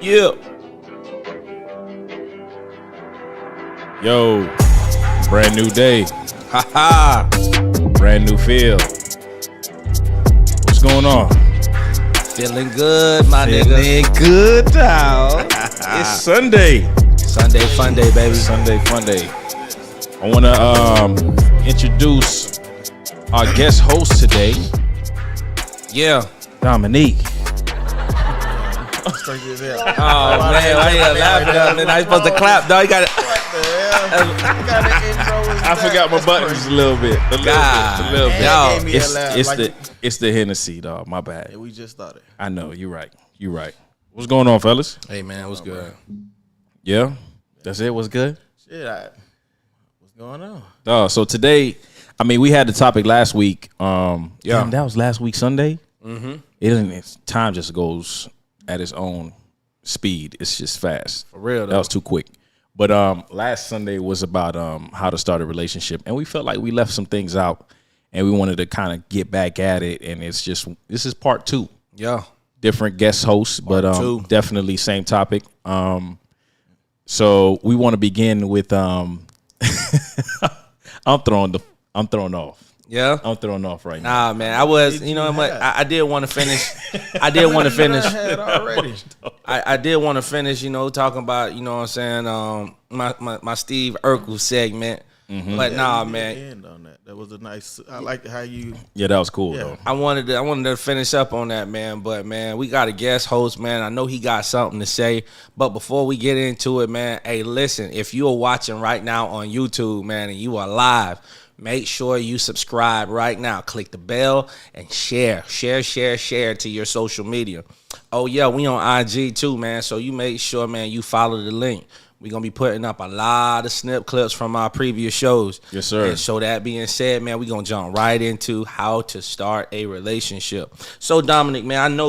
Yeah. Yo, brand new day. Ha ha. Brand new feel. What's going on? Feeling good, my nigga. Feeling good, dog. It's Sunday. Sunday fun day, baby. Sunday fun day. I want to introduce our guest host today, Yeah. Dominique. Oh man, why you laughing at me? I was supposed to clap, dog. You got it. I forgot my buttons a little bit. A little bit. Yo, It's the Hennessy, dog. My bad. Yeah, we just started. I know. You're right. What's going on, fellas? Hey man, what's good? Yeah, that's it. What's good? Shit, what's going on? So today, I mean, we had the topic last week. Yeah. Damn, that was last week Sunday. Mm-hmm. Time just goes at its own speed. It's just fast. For real, though. That was too quick. But last Sunday was about how to start a relationship, and we felt like we left some things out, and we wanted to kind of get back at it. And this is part 2. Yeah. Different guest hosts, but two. definitely same topic. So we want to begin with I'm thrown off. Yeah. I'm thrown off right now. Nah, man. I was, you know what? I did want to finish. I did want to finish. Already. I did want to finish, talking about, you know what I'm saying, my Steve Urkel segment. Mm-hmm. But nah, we man. didn't end on that. That was a nice. I like how you. Yeah, that was cool Yeah. though. I wanted to finish up on that, man. But man, we got a guest host, man. I know he got something to say. But before we get into it, man, hey, listen, if you are watching right now on YouTube, man, and you are live, make sure you subscribe right now. Click the bell and share to your social media. Oh yeah, we on IG too, man. So you make sure, man, you follow the link. We're going to be putting up a lot of snip clips from our previous shows. Yes, sir. And so that being said, man, we're going to jump right into how to start a relationship. So, Dominic, man,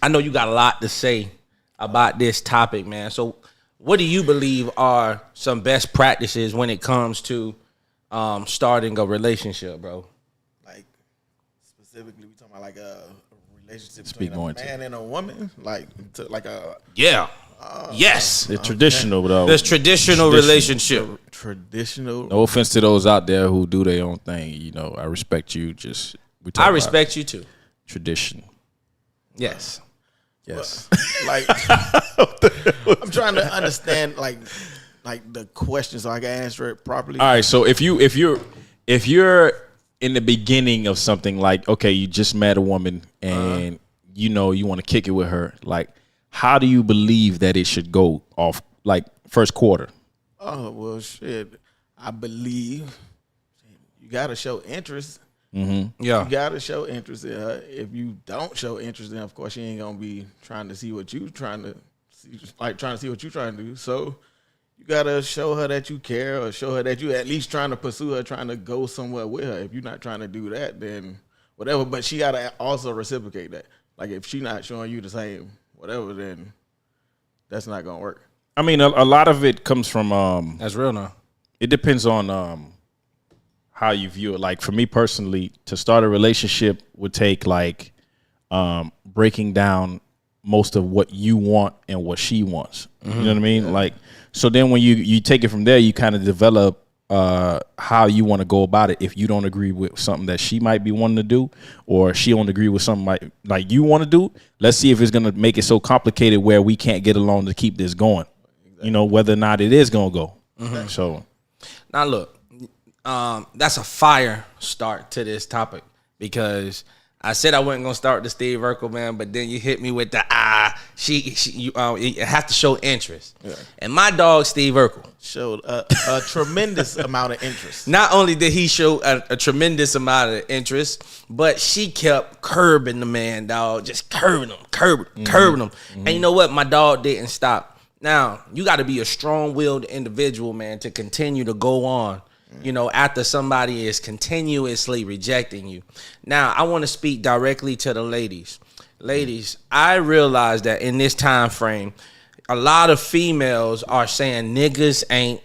I know you got a lot to say about this topic, man. So what do you believe are some best practices when it comes to starting a relationship, bro? Like, specifically, we talking about like a relationship Speak more between a into man and a woman? Like a. Yeah. Yes. The traditional though. This traditional relationship. Traditional. No offense to those out there who do their own thing. I respect you. I respect you too. Tradition. Yes. Yes. Like, I'm trying to understand like the question so I can answer it properly. All right. So if you're in the beginning of something, like, okay, you just met a woman and you want to kick it with her, like, how do you believe that it should go off, like, first quarter? Oh, well, shit. I believe you got to show interest. Mm-hmm. Yeah. You got to show interest in her. If you don't show interest, then, of course, she ain't going to be trying to see what you trying to see, like trying to see what you trying to do. So you got to show her that you care, or show her that you at least trying to pursue her, trying to go somewhere with her. If you're not trying to do that, then whatever. But she got to also reciprocate that. Like, if she not showing you the same whatever, then that's not gonna work. I mean, a lot of it comes from That's real now. it depends on how you view it. Like, for me personally, to start a relationship would take like breaking down most of what you want and what she wants. You know what I mean? Yeah. Like, so then when you take it from there, you kind of develop how you want to go about it. If you don't agree with something that she might be wanting to do, or she don't agree with something like you want to do, let's see if it's going to make it so complicated where we can't get along to keep this going. Exactly. Whether or not it is going to go. Mm-hmm. So now look, that's a fire start to this topic, because I said I wasn't gonna start the Steve Urkel, man, but then you hit me with the you have to show interest. Yeah. And my dog Steve Urkel showed a tremendous amount of interest. Not only did he show a tremendous amount of interest, but she kept curbing the man, dog, just curbing him. Mm-hmm. And you know what? My dog didn't stop. Now, you got to be a strong-willed individual, man, to continue to go on, after somebody is continuously rejecting you. Now, I want to speak directly to the ladies. Ladies, I realize that in this time frame, a lot of females are saying niggas ain't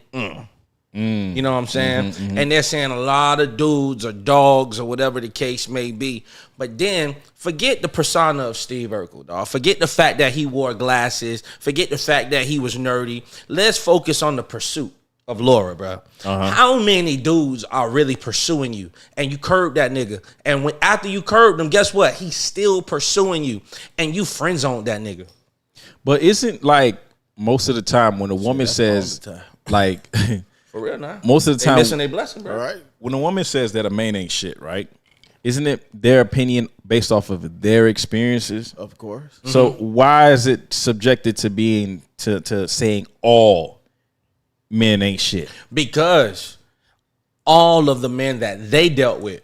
You know what I'm saying? And they're saying a lot of dudes or dogs or whatever the case may be. But then forget the persona of Steve Urkel, dog. Forget the fact that he wore glasses. Forget the fact that he was nerdy. Let's focus on the pursuit of Laura, bro. How many dudes are really pursuing you? And you curb that nigga. And when after you curb him, guess what? He's still pursuing you. And you friend zoned that nigga. But isn't like most of the time when a woman says like For real, now. most of the time They missing their blessing, bro. All right. when a woman says that a man ain't shit, right? Isn't it their opinion based off of their experiences? Of course. So why is it subjected to being to saying all men ain't shit? Because all of the men that they dealt with,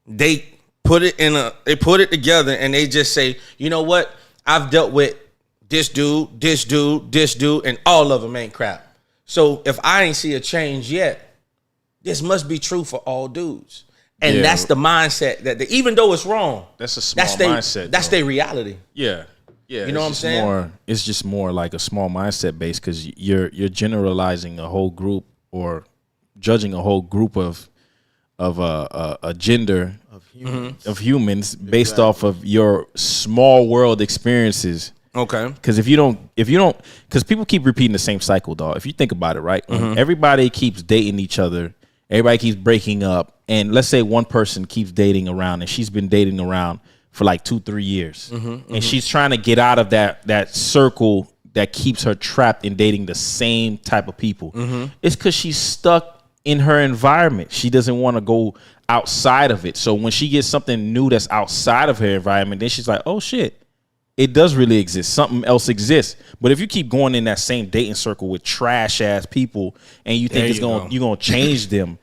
they put it together and they just say, you know what? I've dealt with this dude, this dude, this dude, and all of them ain't crap. So if I ain't see a change yet, this must be true for all dudes. And Yeah. that's the mindset that even though it's wrong, That's a small their mindset. That's though. their reality. Yeah. Yeah. You know what I'm saying? It's just more like a small mindset base because you're generalizing a whole group or judging a whole group of a gender of humans based off of your small world experiences. Okay. Because if you don't, because people keep repeating the same cycle, dog. If you think about it, right? When everybody keeps dating each other, everybody keeps breaking up, and let's say one person keeps dating around, and she's been dating around for like 2-3 years, and she's trying to get out of that circle that keeps her trapped in dating the same type of people. It's because she's stuck in her environment. She doesn't want to go outside of it. So when she gets something new that's outside of her environment, then she's like, oh shit. It does really exist. Something else exists. But if you keep going in that same dating circle with trash ass people and you think you're gonna change them,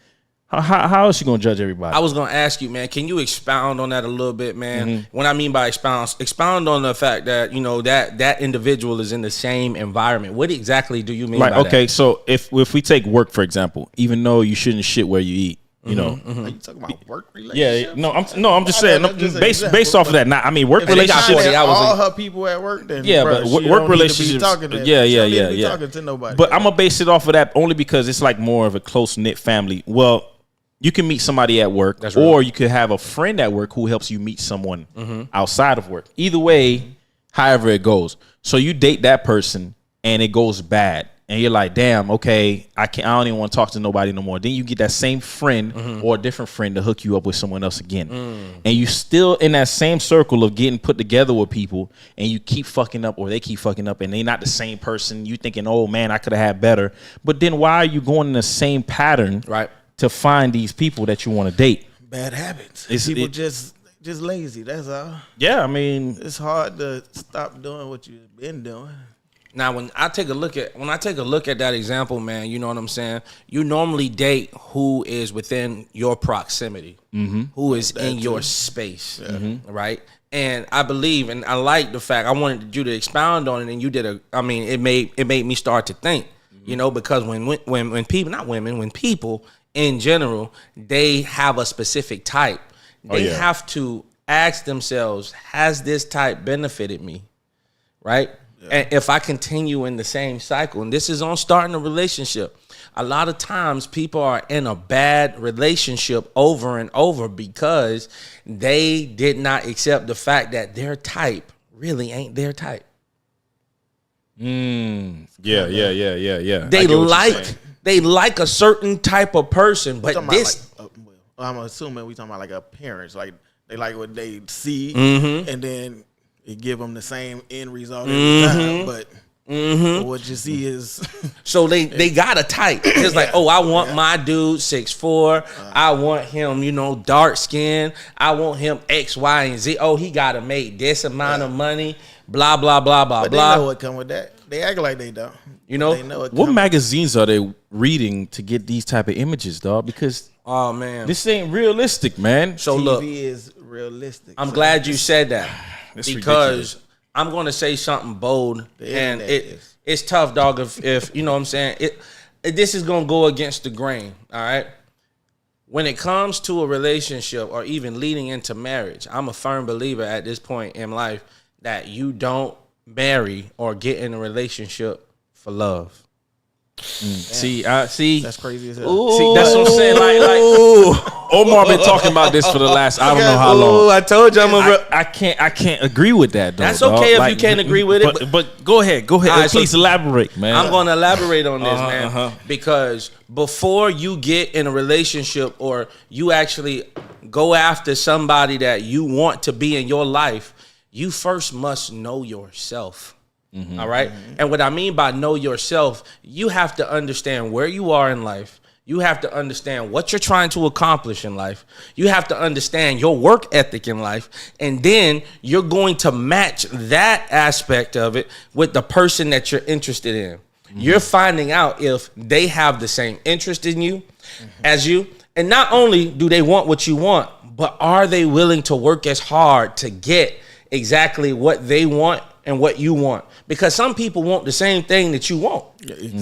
how else you gonna judge everybody? I was gonna ask you, man, can you expound on that a little bit, man? What I mean by expound on the fact that, you know, that individual is in the same environment. What exactly do you mean by that? Okay, so if we take work for example, even though you shouldn't shit where you eat, you know. Are you talking about work relationships? Yeah, I'm just saying just an based example, off of that. Now, I mean, work If they relationships. find I was all in- her people at work, then Yeah, bruh, but she work don't need to be relationships. talking to- Yeah, she don't need to be yeah. talking to nobody. But I'm gonna base it off of that only because it's like more of a close knit family. Well, you can meet somebody at work, or you could have a friend at work who helps you meet someone outside of work. Either way, however it goes. So you date that person and it goes bad. And you're like, damn, okay, I don't even want to talk to nobody no more. Then you get that same friend or a different friend to hook you up with someone else again. And you still in that same circle of getting put together with people and you keep fucking up or they keep fucking up and they not the same person. You thinking, oh man, I could have had better. But then why are you going in the same pattern to find these people that you want to date? bad habits. It's- People it- just lazy. That's all. Yeah, I mean, It's hard to stop doing what you've been doing. Now, when I take a look at that example, man, you know what I'm saying? You normally date who is within your proximity, who is in your space, right? And I believe, and I like the fact I wanted you to expound on it, and you did it made me start to think, you know, because when people, not women, when people in general, they have a specific type, they have to ask themselves, has this type benefited me, right? And if I continue in the same cycle, and this is on starting a relationship, a lot of times people are in a bad relationship over and over because they did not accept the fact that their type really ain't their type. yeah. They like a certain type of person, but Talking this about I'm assuming we talking about like appearance. Like they like what they see, and then it give them the same end result every time. But what you see is so they got a type. It's like, oh, I want my dude 6'4". I want him, you know, dark skin. I want him X, Y, and Z. Oh, he gotta make this amount of money. Blah blah blah blah but blah. they know what come with that. They act like they don't. You know? They know What magazines are they reading to get these type of images, dog? Because Oh man. this ain't realistic, man. So TV look, is realistic. I'm glad you said that It's because ridiculous. I'm going to say something bold, and internet it's tough, dog. If you know what I'm saying, this is going to go against the grain. All right. When it comes to a relationship or even leading into marriage, I'm a firm believer at this point in life that you don't marry or get in a relationship for love. See, That's crazy as hell. See, that's what I'm saying. Like Omar been talking about this for the last I don't know how long. I told you I can't agree with that though. That's okay if dog. you can't agree with it, But go ahead. All right, Please elaborate, man. I'm going to elaborate on this, man, because before you get in a relationship or you actually go after somebody that you want to be in your life, you first must know yourself. All right. And what I mean by know yourself, you have to understand where you are in life. You have to understand what you're trying to accomplish in life. You have to understand your work ethic in life. And then you're going to match that aspect of it with the person that you're interested in. You're finding out if they have the same interest in you as you. And not only do they want what you want, but are they willing to work as hard to get exactly what they want and what you want? Because some people want the same thing that you want,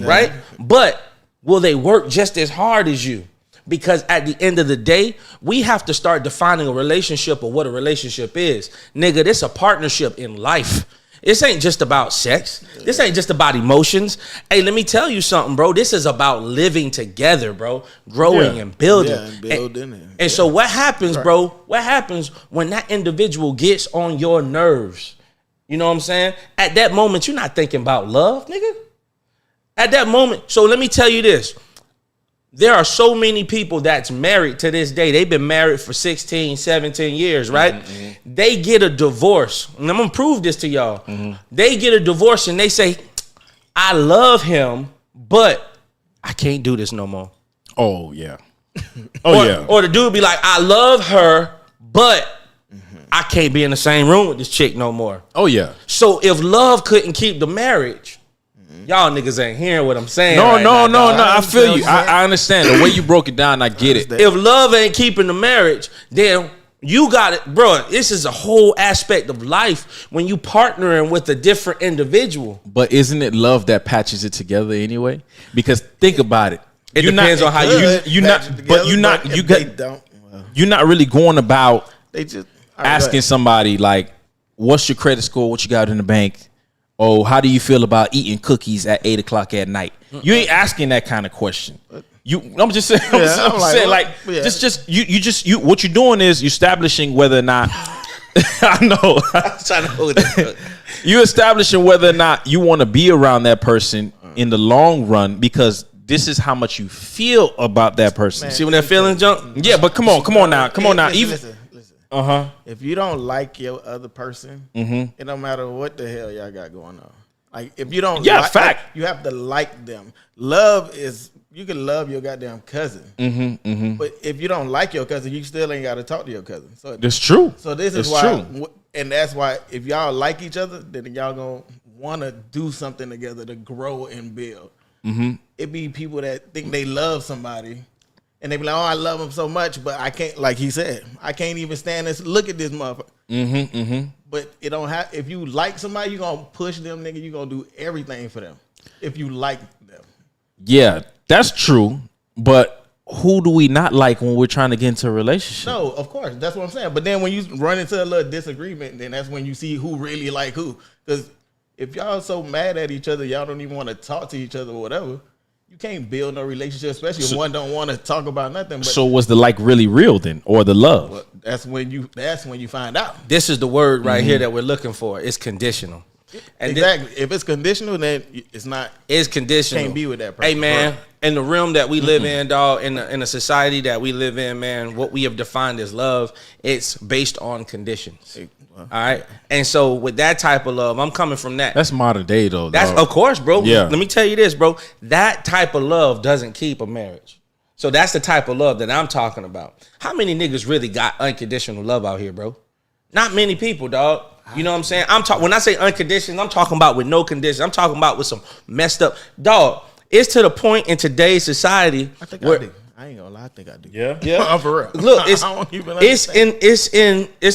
right? But will they work just as hard as you? Because at the end of the day, we have to start defining a relationship or what a relationship is. Nigga, this a partnership in life. This ain't just about sex. This ain't just about emotions. Hey, let me tell you something, bro. This is about living together, bro. Growing and building. Yeah, and building. And so what happens, bro? What happens when that individual gets on your nerves? You know what I'm saying? At that moment, you're not thinking about love, nigga. At that moment. So let me tell you this. There are so many people that's married to this day. They've been married for 16, 17 years, right? They get a divorce. And I'm going to prove this to y'all. They get a divorce and they say, I love him, but I can't do this no more. Oh yeah. Or the dude be like, I love her, but I can't be in the same room with this chick no more. Oh yeah. So if love couldn't keep the marriage, y'all niggas ain't hearing what I'm saying. No. dog. I feel you. I understand the way you broke it down. I get it. If love ain't keeping the marriage, then you got it, bro. This is a whole aspect of life when you partnering with a different individual. But isn't it love that patches it together anyway? Because think about it. It depends on how you're not really going about They just asking somebody like, what's your credit score? What you got in the bank? Oh, how do you feel about eating cookies at 8:00 at night? You ain't asking that kind of question. I'm just saying. What you're doing is you're establishing whether or not. I know. trying to hold it. You establishing whether or not you want to be around that person in the long run because this is how much you feel about that person. See when that feeling jump? Yeah, but come on now. Listen. If you don't like your other person, it don't matter what the hell y'all got going on. Like if you don't, you have to like them. Love is you can love your goddamn cousin, but if you don't like your cousin, you still ain't got to talk to your cousin. So that's true. So this is why, and that's why if y'all like each other, then y'all gonna want to do something together to grow and build. It be people that think they love somebody. And they be like, oh, I love him so much, but I can't, like he said, I can't even stand this. Look at this motherfucker. But it don't have, if you like somebody, you're going to push them, nigga. You're going to do everything for them if you like them. Yeah, that's true. But who do we not like when we're trying to get into a relationship? No, of course. That's what I'm saying. But then when you run into a little disagreement, then that's when you see who really like who. Because if y'all so mad at each other, y'all don't even want to talk to each other or whatever. You can't build no relationship, especially if one don't want to talk about nothing. But so was the like really real then, or the love? Well, that's when you find out. This is the word right here that we're looking for. It's conditional. And exactly. If it's conditional, then it's not. It's conditional. Can't be with that person. Hey man, in the realm that we live in, dog, in the society that we live in, man, what we have defined as love, it's based on conditions. All right, and so with that type of love, I'm coming from that. That's modern day though. That's of course, bro. Yeah. Let me tell you this, bro. That type of love doesn't keep a marriage. So that's the type of love that I'm talking about. How many niggas really got unconditional love out here, bro? Not many people, dog. You know what I'm saying? When I say unconditional, I'm talking about with no conditions. I'm talking about with some messed up, dog. It's to the point in today's society. I think I do. I ain't gonna lie, I think I do. Yeah. I'm for real. Look, it's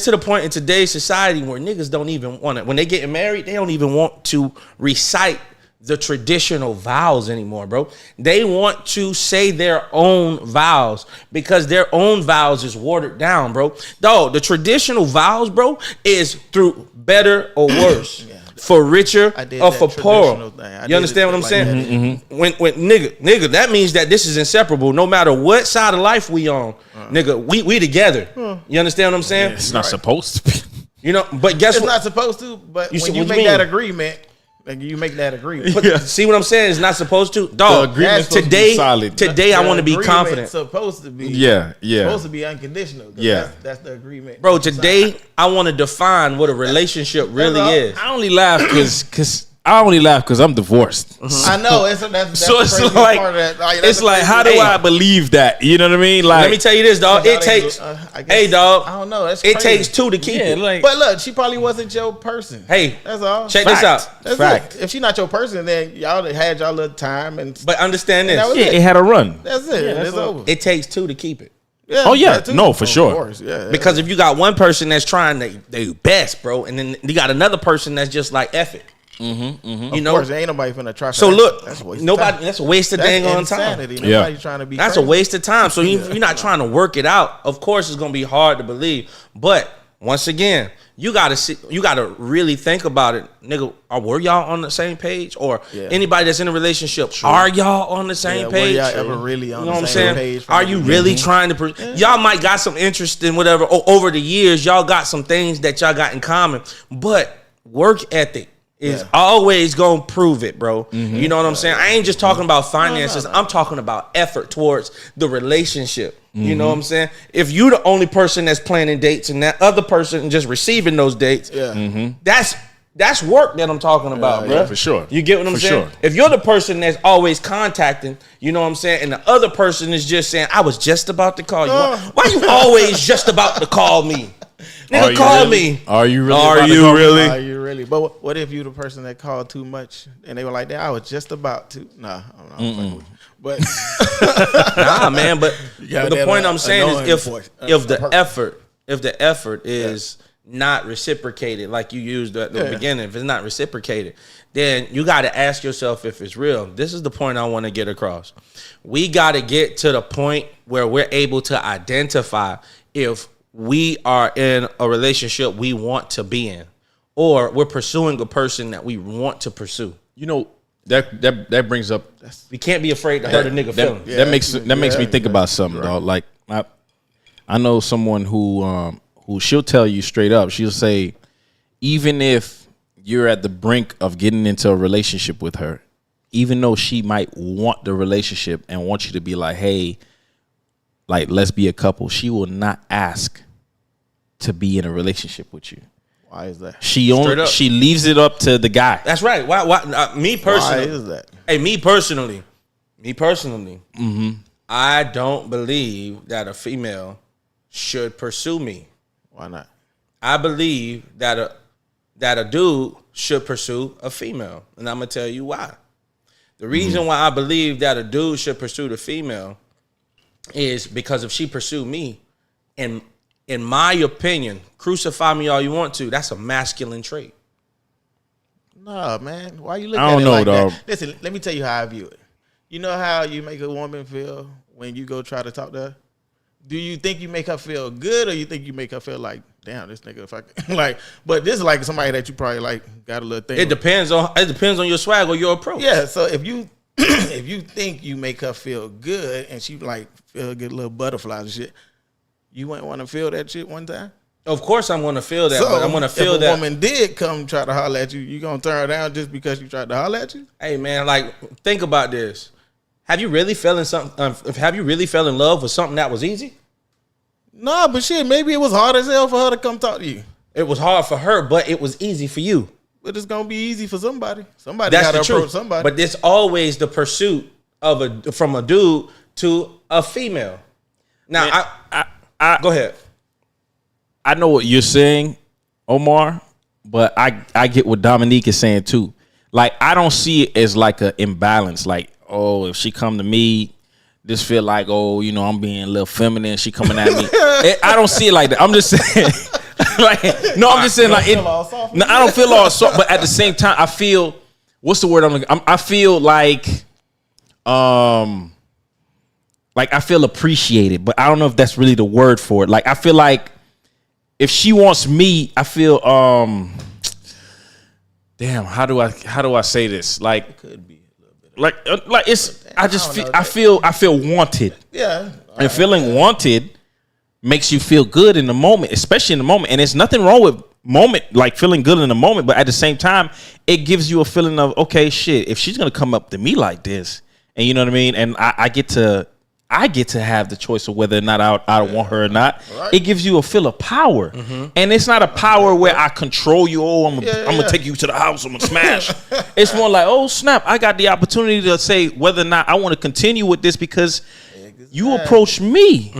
to the point in today's society where niggas don't even want it. When they getting married, they don't even want to recite the traditional vows anymore, bro. They want to say their own vows because their own vows is watered down, bro. Dog, the traditional vows, bro, is through better or worse. for richer I did or that for poorer. traditional thing. I You did understand it what I'm like saying? that. When nigga, that means that this is inseparable. No matter what side of life we on, nigga, we together. You understand what I'm saying? It's not supposed to be. You know, but guess It's what? not supposed to, but You see when you what you make mean? that agreement, like you make that agreement. But see what I'm saying? It's not supposed to. Dog, agreement's supposed to be today, solid. today I want to be Agreement's confident. Supposed to be, Yeah. supposed to be unconditional. 'Cause Yeah. that's the agreement, Bro, today I want to define what a relationship really all. is. I only laugh because I'm divorced. I know. That's So the it's crazy like, part of that. Like, that's it's the like, crazy how do thing. I believe that? You know what I mean? Like, Let me tell you this, dog. It Y'all takes, I guess- hey, dog. I don't know. That's It crazy. takes two to keep it. like, But look, she probably wasn't your person. Hey, That's all. check this out. That's Fact. it. If she's not your person, then y'all had y'all little time and But understand that this. was yeah, it had a run. that's it. that's It's all. over. It takes two to keep it. Yeah, Oh, yeah. that too. No, for Of sure. course, yeah. Because if you got one person that's trying their best, bro, and then you got another person that's just like F it. You know? of course, ain't nobody finna try. So that. look, that's a waste of nobody. time. That's a waste of That's dang on insanity. time. Yeah. Nobody's trying to be. That's a crazy. waste of time. So you're not trying to work it out. Of course, it's gonna be hard to believe. But once again, you gotta really think about it, nigga. Were y'all on the same page, or Yeah. anybody that's in a relationship? Are y'all on the same Yeah, were page? y'all ever really on You know the what I'm same saying? page from Are the you beginning? really trying to? Y'all might got some interest in whatever over the years. Y'all got some things that y'all got in common, but work ethic is Yeah. always gonna prove it, bro. You know what I'm saying? I ain't just talking about finances. I'm talking about effort towards the relationship. You know what I'm saying? If you the only person that's planning dates and that other person just receiving those dates, Yeah. that's work that I'm talking about, bro. yeah, for sure. You get what I'm For saying? sure. If you're the person that's always contacting, you know what I'm saying, and the other person is just saying, I was just about to call you. Why you always just about to call me? Are Nigga, you call really? me. Are you really? Are about to you call me? really? Are you really? But what if you the person that called too much and they were like, "I was just about to." Nah, I'm fucking with you. But Nah, man, but got the that, point I'm saying annoying is voice. if the effort is not reciprocated, like you used at the beginning, if it's not reciprocated, then you got to ask yourself if it's real. This is the point I want to get across. We got to get to the point where we're able to identify if we are in a relationship we want to be in, or we're pursuing a person that we want to pursue. You know, that brings up We can't be afraid to hurt a nigga feeling. that makes me think about something, dog. Like I know someone who she'll tell you straight up. She'll say, even if you're at the brink of getting into a relationship with her, even though she might want the relationship and want you to be like, hey, like, let's be a couple, she will not ask to be in a relationship with you. why is that? She up. she leaves it up to the guy. That's right. Why me Why personally? is that? Hey, me personally, I don't believe that a female should pursue me. Why not? I believe that a dude should pursue a female, and I'm gonna tell you why. The reason why I believe that a dude should pursue the female is because if she pursue me, and in my opinion, crucify me all you want to, that's a masculine trait. No, man. Why you look I at don't it know, like dog. that? Listen, let me tell you how I view it. You know how you make a woman feel when you go try to talk to her? Do you think you make her feel good, or you think you make her feel like, damn, this nigga fucking like? But this is like somebody that you probably like got a little thing. It depends on your swag or your approach. Yeah. So if you if you think you make her feel good and she like get little butterflies and shit, you wouldn't want to feel that shit one time. Of course, I'm gonna feel that, So but I'm gonna feel if a that. woman did come try to holler at you, you gonna turn her down just because you tried to holler at you? Hey man, like think about this. Have you really fell in something? Have you really fell in love with something that was easy? No, but shit, maybe it was hard as hell for her to come talk to you. It was hard for her, but it was easy for you. But it's gonna be easy for somebody. Somebody That's got to the approach truth. somebody. But it's always the pursuit of from a dude to a female. Now, Man, I go ahead. I know what you're saying, Omar, but I get what Dominique is saying too. Like, I don't see it as like an imbalance. Like, oh, if she come to me, this feel like, oh, you know, I'm being a little feminine. She coming at me. I don't see it like that. I'm just saying, like, no, I'm just saying, like, feel all soft? no, I don't feel all soft, but at the same time, I feel, what's the word I'm looking? I feel like I feel appreciated, but I don't know if that's really the word for it. Like, I feel like if she wants me, I feel damn, how do I say this? Like, Could be a little bit. like it's. I just I don't feel know. I feel wanted, Yeah. and feeling wanted makes you feel good in the moment, especially in the moment. And there's nothing wrong with like feeling good in the moment, but at the same time, it gives you a feeling of, okay, shit, if she's gonna come up to me like this, and you know what I mean, and I get to have the choice of whether or not I want her or not. Right. It gives you a feel of power, and it's not a power where I control you. Oh, I'm gonna take you to the house. I'm gonna smash. It's more like, oh snap, I got the opportunity to say whether or not I want to continue with this because you approached me,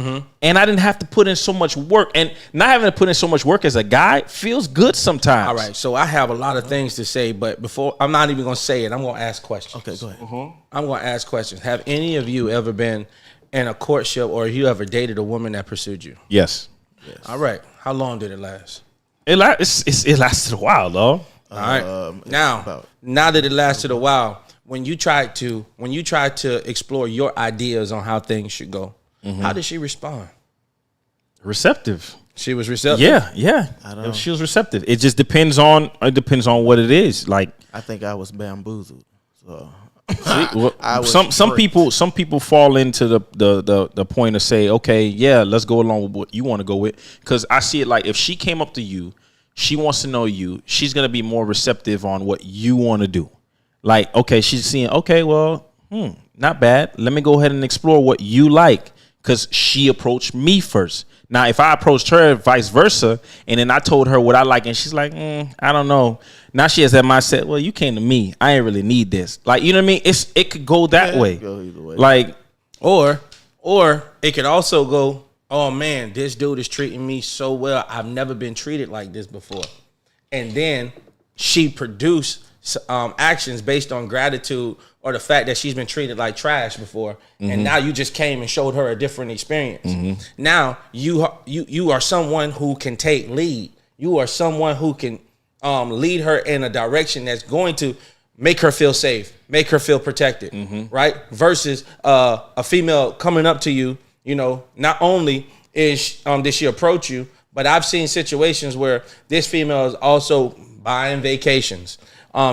and I didn't have to put in so much work. And not having to put in so much work as a guy feels good sometimes. All right, so I have a lot of things to say, but before I'm not even gonna say it, I'm gonna ask questions. Okay, go ahead. I'm gonna ask questions. Have any of you ever been in a courtship, or you ever dated a woman that pursued you? Yes. All right. How long did it last? It lasted a while, though. All right. Now that it lasted a while, when you tried to explore your ideas on how things should go, how did she respond? Receptive. She was receptive. Yeah. She was receptive. It just depends on what it is. Like, I think I was bamboozled. So some people fall into the point of say, okay, yeah, let's go along with what you want to go with. Because I see it like, if she came up to you, she wants to know you, she's gonna be more receptive on what you want to do. Like, okay, she's seeing, okay, well, not bad. Let me go ahead and explore what you like, because she approached me first. Now, if I approached her, vice versa, and then I told her what I like, and she's like, I don't know. Now she has that mindset, well, you came to me. I ain't really need this. Like, you know what I mean? It could go that way. Go either way. Like, Or it could also go, oh man, this dude is treating me so well. I've never been treated like this before. And then she produced actions based on gratitude or the fact that she's been treated like trash before, and now you just came and showed her a different experience. Now you are someone who can take lead. You are someone who can lead her in a direction that's going to make her feel safe, make her feel protected, right? Versus a female coming up to you, you know, not only did she approach you, but I've seen situations where this female is also buying vacations.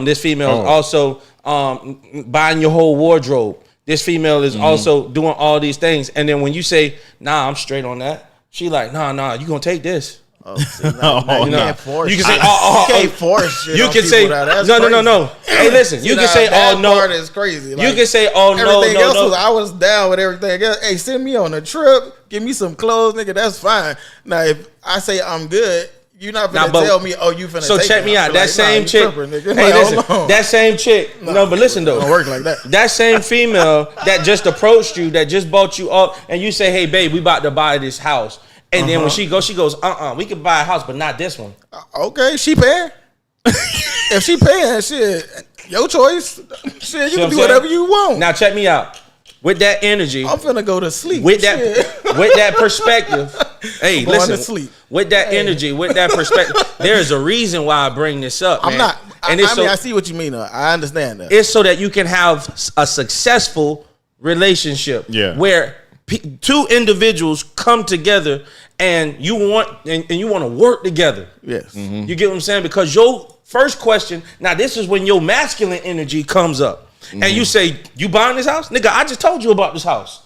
This female is also buying your whole wardrobe. This female is also doing all these things. And then when you say, nah, I'm straight on that, she like, nah, you gonna take this. You can't force. You can say, you can't force shit. You can say, no. Hey, listen, you can say, that no. part is crazy. Like, you can say, no. Everything else I was down with everything else. Hey, send me on a trip. Give me some clothes, nigga. That's fine. Now, if I say I'm good, you're not finna tell me, oh, you finna so take check me out. That like, same chick. Hey, listen, that same chick. No, but listen though. Don't work like that. That same female that just approached you, that just bought you up, and you say, hey, babe, we about to buy this house. And then when she goes, we can buy a house, but not this one. Okay, she paying. If she paying, shit, your choice. Shit, you can do whatever you want. Now check me out. With that energy, I'm finna go to sleep. With that perspective, hey, listen. To sleep. With that energy, with that perspective, there is a reason why I bring this up. I'm man. not. And I see what you mean. I understand that. It's so that you can have a successful relationship. Yeah. Where two individuals come together and you want to work together. Yes. You get what I'm saying? Because your first question, now this is when your masculine energy comes up. And you say, you buying this house? Nigga, I just told you about this house.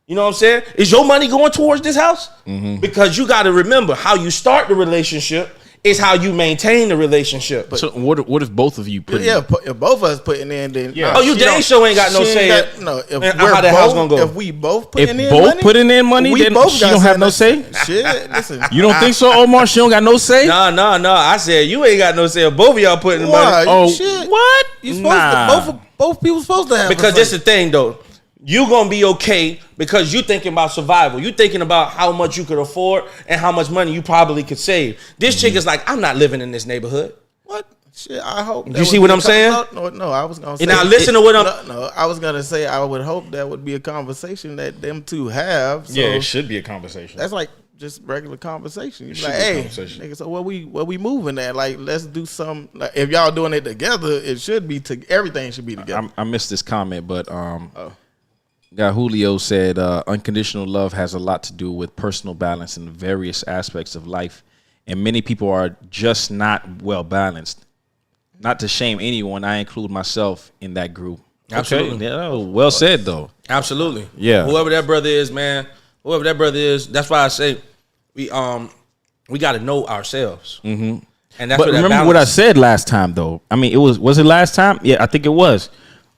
You know what I'm saying? Is your money going towards this house? Because you got to remember, how you start the relationship is how you maintain the relationship. So what if both of you put if both of us putting in, then you dang sure ain't got no say. How that house gonna go? If we both putting in both money, putting in money, then she don't have no say. Shit, listen. You don't think so, Omar? She don't got no say. No. I said you ain't got no say. If both of y'all putting the money. Oh, shit. what? You supposed to both people supposed to have. Because that's the thing, though. You gonna be okay because you thinking about survival. You thinking about how much you could afford and how much money you probably could save. This chick is like, I'm not living in this neighborhood. What? Shit, I hope. You see what I'm saying? No, I was gonna say. Now listen to what I'm. No, I was gonna say I would hope that would be a conversation that them two have. So yeah, it should be a conversation. That's like just regular conversation. You're like, hey, nigga, so what we moving at? Like, let's do some. Like, if y'all doing it together, it should be everything should be together. I missed this comment, but guy Julio said unconditional love has a lot to do with personal balance in various aspects of life, and many people are just not well balanced. not to shame anyone, I include myself in that group. Absolutely. Okay. Yeah, well said though. Absolutely. Yeah. Whoever that brother is, man. Whoever that brother is. That's why I say we got to know ourselves. Mm-hmm. And that's But remember what I said last time though. I mean, was it last time? Yeah, I think it was.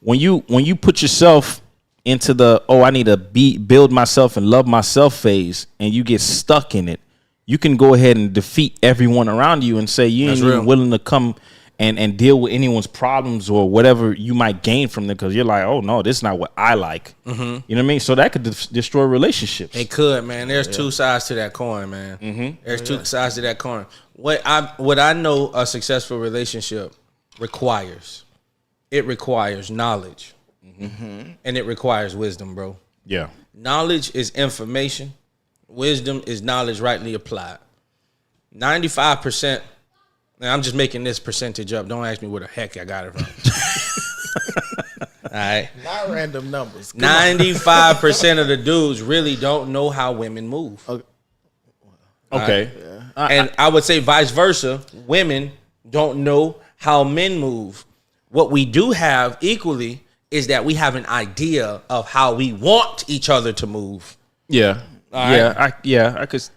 When you put yourself into the I need to build myself and love myself phase, and you get stuck in it, you can go ahead and defeat everyone around you and say you ain't even willing to come and deal with anyone's problems or whatever you might gain from them because you're like, oh no, this is not what I like. Mm-hmm. You know what I mean? So that could destroy relationships. It could, man. There's two sides to that coin, man. Mm-hmm. There's two sides to that coin. What I know a successful relationship requires, it requires knowledge, and it requires wisdom, bro. Yeah. Knowledge is information. Wisdom is knowledge rightly applied. 95%. Now, I'm just making this percentage up. Don't ask me where the heck I got it from. All right. Not random numbers. 95% of the dudes really don't know how women move. Okay. And I would say vice versa. Women don't know how men move. What we do have equally is that we have an idea of how we want each other to move. Yeah. Right.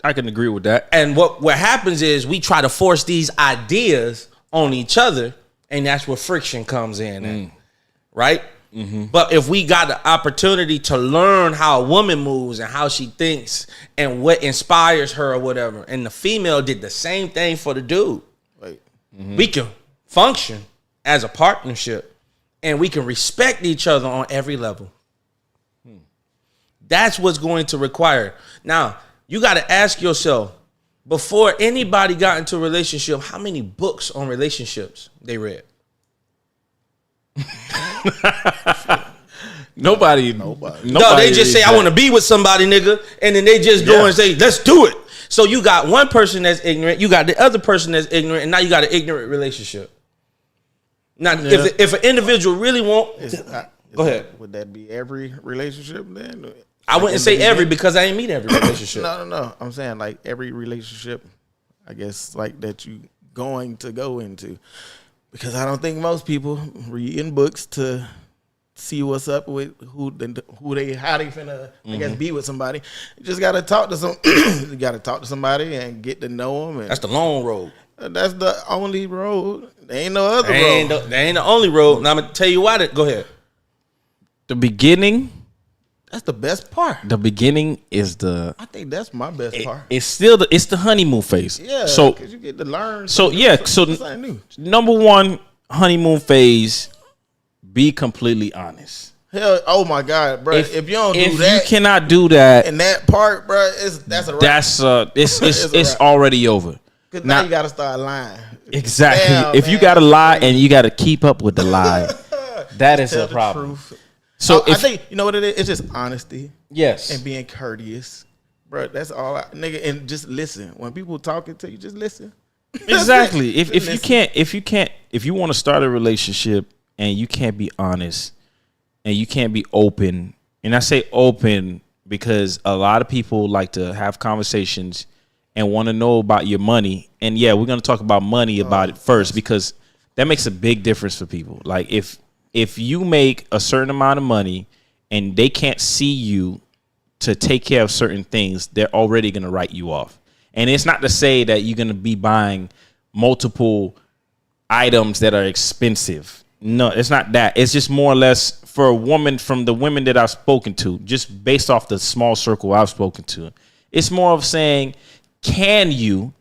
I can agree with that. And what happens is we try to force these ideas on each other, and that's where friction comes in, right? Mm-hmm. But if we got the opportunity to learn how a woman moves and how she thinks and what inspires her or whatever, and the female did the same thing for the dude, we can function as a partnership, and we can respect each other on every level. That's what's going to require. Now, you got to ask yourself, before anybody got into a relationship, how many books on relationships they read? Nobody. No, they just say, I want to be with somebody, nigga. And then they just go and say, let's do it. So you got one person that's ignorant. You got the other person that's ignorant. And now you got an ignorant relationship. Now, if an individual really go ahead. Would that be every relationship then? I wouldn't say every because I ain't meet every relationship. No. I'm saying like every relationship, I guess, like that you going to go into. Because I don't think most people reading books to see what's up with how they finna, I guess, be with somebody. You just gotta talk to you gotta talk to somebody and get to know them. And that's the long road. That's the only road. There ain't no other road. There ain't the only road. Now I'm gonna tell you why. Go ahead. The beginning. That's the best part. The beginning is the. I think that's my best part. It's still the honeymoon phase. Yeah. So because you get to learn. So number one honeymoon phase. Be completely honest. Hell, oh my God, bro! If you don't do that, you cannot do that in that part, bro, that's a wrap. It's already over. Because now you got to start lying. Exactly. Damn, if you got to lie and you got to keep up with the lie, that is a problem. So I think you know what it is. It's just honesty. Yes, and being courteous, bro. That's all, nigga. And just listen when people talking to you. Just listen. Exactly. If you want to start a relationship and you can't be honest and you can't be open, and I say open because a lot of people like to have conversations and want to know about your money. And yeah, we're gonna talk about money about it first because that makes a big difference for people. Like if you make a certain amount of money and they can't see you to take care of certain things, they're already going to write you off. And it's not to say that you're going to be buying multiple items that are expensive. No, it's not that. It's just more or less for a woman, from the women that I've spoken to, just based off the small circle I've spoken to. It's more of saying, can you,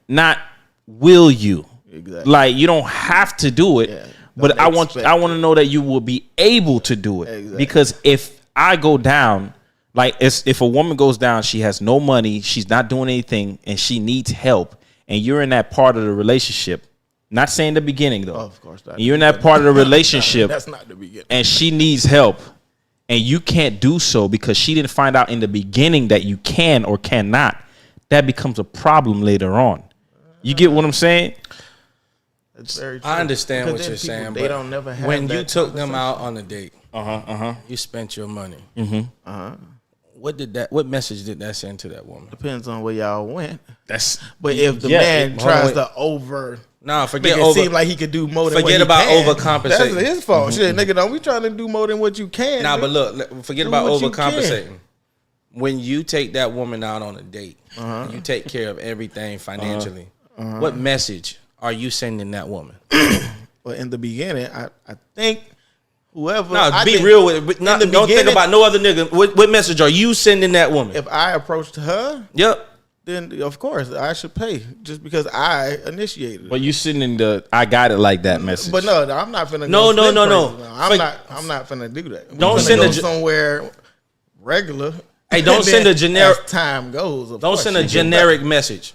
not will you? Exactly. Like, you don't have to do it. Yeah. But I want to know that you will be able to do it. Exactly. Because if I go down, like if a woman goes down, she has no money, she's not doing anything, and she needs help, and you're in that part of the relationship, not saying the beginning though. Oh, of course not. You're in that part of the relationship. That's not the beginning. And she needs help, and you can't do so because she didn't find out in the beginning that you can or cannot. That becomes a problem later on. You get what I'm saying? It's very true. I understand what you're saying, they but don't never have when you took them out on a date, you spent your money. What message did that send to that woman? Depends on where y'all went. But if the man tries to Nah, forget Make it seem like he could do more than what he about can. overcompensating. That's his fault. Shit, nigga, don't be trying to do more than what you can. Nah, do. but look, forget Do about what you overcompensating. When you take that woman out on a date, you take care of everything financially. What message are you sending that woman? Well, in the beginning, I think whoever. No, I be think real with it. Don't think about no other nigga. What message are you sending that woman? If I approached her, Yep. then of course I should pay just because I initiated it. But you sitting in the I got it like that message. But no, I'm not finna. No. I'm not finna do that. Don't We finna send go a somewhere regular. Hey, don't And send then a generic. as time goes. Don't course, send a she get generic message.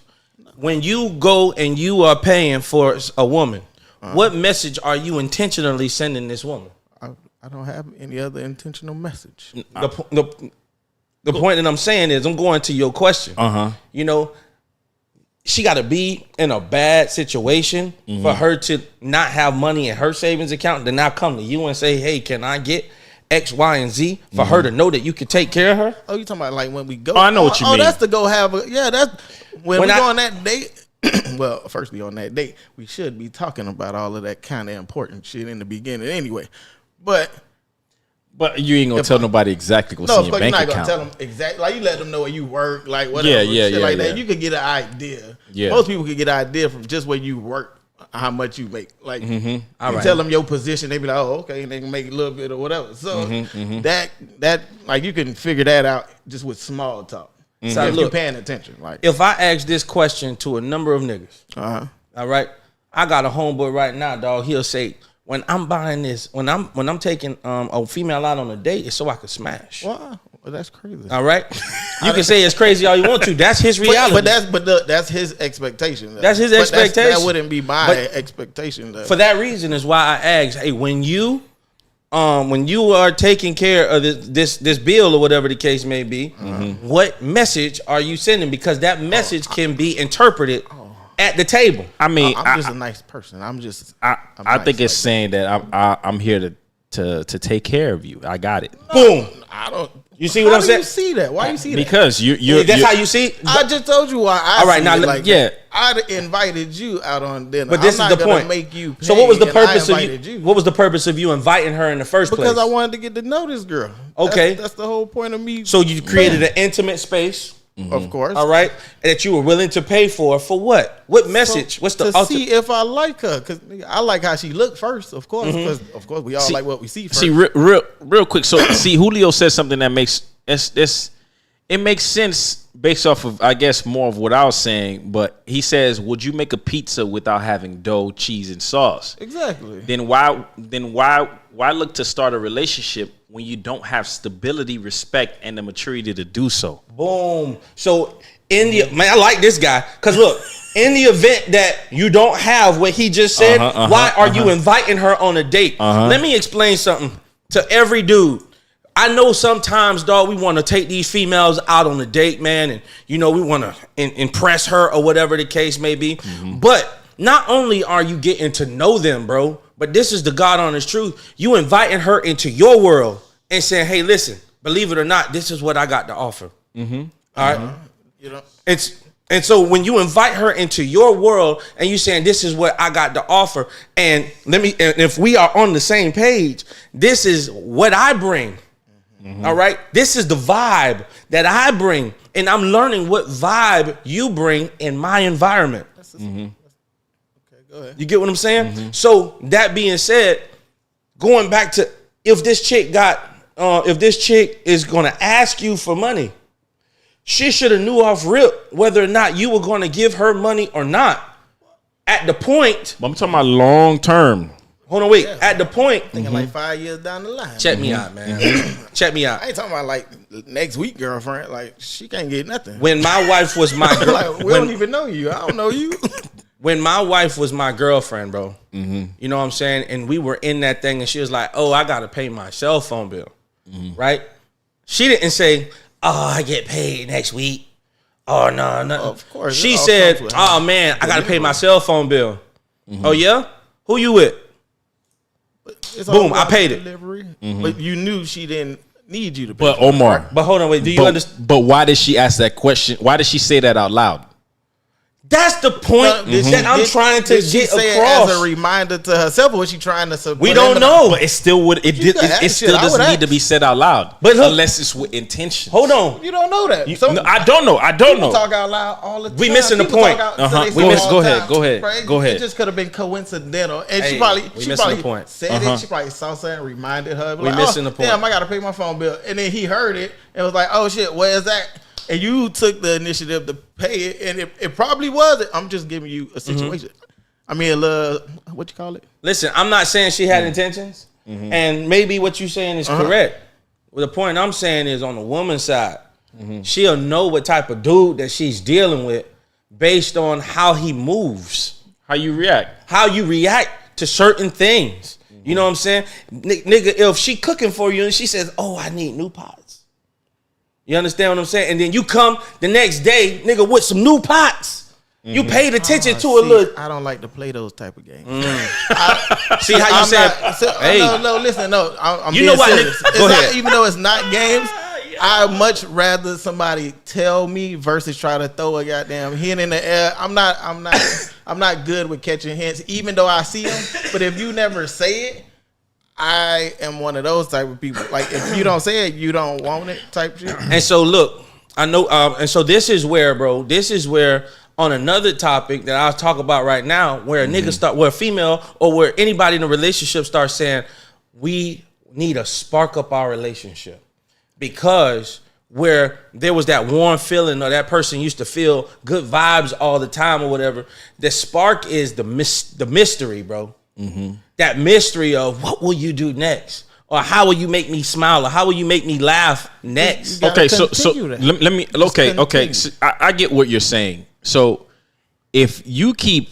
When you go and you are paying for a woman, what message are you intentionally sending this woman? back. I don't have any other intentional message. The point that I'm saying is, I'm going to your question. You know, she got to be in a bad situation for her to not have money in her savings account, then now come to you and say, hey, can I get X, Y, and Z for her to know that you can take care of her? Oh, you talking about like when we go? Oh, I know what you mean. Oh, that's to go have a that's when we I- go on that date. Well, firstly on that date, we should be talking about all of that kind of important shit in the beginning anyway. But you ain't gonna tell nobody exactly what's no, in your but bank you're not account. gonna tell them exactly. Like you let them know where you work, like whatever, Yeah, shit like yeah. that. You could get an idea. Yeah. Most people could get an idea from just where you work, how much you make. Like you right. tell them your position, they be like, oh, okay, and they can make a little bit or whatever. So that like you can figure that out just with small talk. So if you're look, paying attention, like if I ask this question to a number of niggas, all right, I got a homeboy right now, dog. He'll say, when I'm buying this, when I'm taking a female out on a date, it's so I can smash. wow, well, that's crazy. All right, you can say it's crazy all you want to. That's his reality. But that's his expectation. Though. That's his But expectation. that wouldn't be my But expectation. Though. For that reason is why I asked, hey, when you are taking care of this bill or whatever the case may be, what message are you sending? Because that message can be interpreted at the table. I mean, I'm just a nice person. I'm I think nice it's saying that I'm here to take care of you. I got it. Boom. I don't. You see what How I'm do saying? you see that? Why you see that? Because you're That's how you see it? I just told you why. I All right, see now it let- like yeah. that. I invited you out on dinner, But this I'm is not the gonna point. Make you pay, So what was the and I purpose of invited you? What was the purpose of you inviting her in the first Because place? I wanted to get to know this girl. Okay. that's the whole point of me. So you created an intimate space, of course. all right, that you were willing to pay for what? What message? What's the to ultimate? see if I like her? Because I like how she looked first, of course. Because of course we all like what we see first. See, real quick. So, see, Julio says something that makes it makes sense based off of, I guess, more of what I was saying. But he says, "Would you make a pizza without having dough, cheese, and sauce?" Exactly. Then why look to start a relationship when you don't have stability, respect, and the maturity to do so? Boom. So in the man, I like this guy because look, in the event that you don't have what he just said, why are you inviting her on a date? Let me explain something to every dude. I know sometimes, dog, we want to take these females out on a date, man, and we want to impress her or whatever the case may be. But not only are you getting to know them, bro, but this is the God honest truth. You inviting her into your world and saying, "Hey, listen, believe it or not, this is what I got to offer." All right, and so when you invite her into your world and you saying, "This is what I got to offer," and if we are on the same page, this is what I bring. All right, this is the vibe that I bring, and I'm learning what vibe you bring in my environment. Okay, go ahead. You get what I'm saying? So that being said, going back to if this chick is gonna ask you for money, she should have knew off rip whether or not you were gonna give her money or not. At the point, But I'm talking about long term. hold on, wait. At the point, Thinking like 5 years down the line. check me out, man. Check me out. I ain't talking about like next week girlfriend. Like she can't get nothing. When my wife was my girl, Like we don't even know you. I don't know you. when my wife was my girlfriend, bro, you know what I'm saying? And we were in that thing and she was like, "Oh, I got to pay my cell phone bill." Right? She didn't say, "Oh, I get paid next week." Oh, no. Of course. She it all said, comes with "Oh, man, I got to pay my cell phone bill." Oh, yeah? Who you with? It's Boom, all I paid it. delivery. But you knew she didn't need you to pay. But for it, Omar, right? But hold on, wait. Do you understand? but why did she ask that question? Why did she say that out loud? That's the point that I'm trying to did she get say across. it as a reminder to herself, or was she trying to? We don't know. But it still would. It still doesn't need to be said out loud. But look, unless it's with intention. Hold on. You don't know that. No, I don't know. I don't know. Talk out loud all the time. We missing the People point. talk We say miss. all Go the ahead. time. Go ahead. Right? Go ahead. It just could have been coincidental, and Hey, she probably we missing the point. said it. She probably saw something, reminded her. We missing the point. Damn, I gotta pay my phone bill, and then he heard it and was like, "Oh shit, where is that?" And you took the initiative to pay it, and it probably was it. I'm just giving you a situation. I mean, a little, what you call it? Listen, I'm not saying she had intentions, and maybe what you're saying is correct. Well, the point I'm saying is on the woman's side, she'll know what type of dude that she's dealing with based on how he moves, How you react? how you react to certain things. You know what I'm saying? Nigga, if she cooking for you and she says, "Oh, I need new pots." You understand what I'm saying? And then you come the next day, nigga, with some new pots. You paid attention to a little. I don't like to play those type of games. See how you said? Hey, no, listen, no. I'm You being know what, serious. nigga? It's Go not- ahead. Even though it's not games, I much rather somebody tell me versus try to throw a goddamn hint in the air. I'm not good with catching hints, even though I see them. But if you never say it, I am one of those type of people. Like, if you don't say it, you don't want it type shit. And so look, I know, and so this is where, bro, this is where on another topic that I'll talk about right now, where a nigga start, where a female or where anybody in a relationship starts saying, we need to spark up our relationship. Because where there was that warm feeling or that person used to feel good vibes all the time or whatever, the spark is the mystery, bro. That mystery of what will you do next? Or how will you make me smile? Or how will you make me laugh next? You gotta Okay, so continue that. let me. Just Okay. continue. So I get what you're saying. So if you keep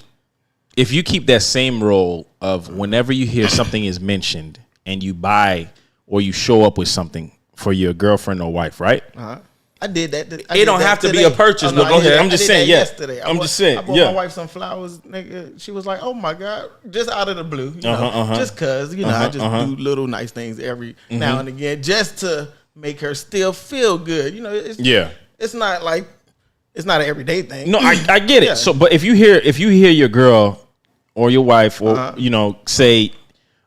that same role of whenever you hear something is mentioned and you buy or you show up with something for your girlfriend or wife, right? I did that. It don't have to be a purchase, but go ahead. I'm just saying, yeah. Yesterday. I'm just saying, I bought yeah. my wife some flowers, nigga. She was like, "Oh my god!" Just out of the blue, you know, just cause I just do little nice things every now and again, just to make her still feel good. You know, it's not like it's not an everyday thing. No, I get it. Yeah. So, but if you hear your girl or your wife or say,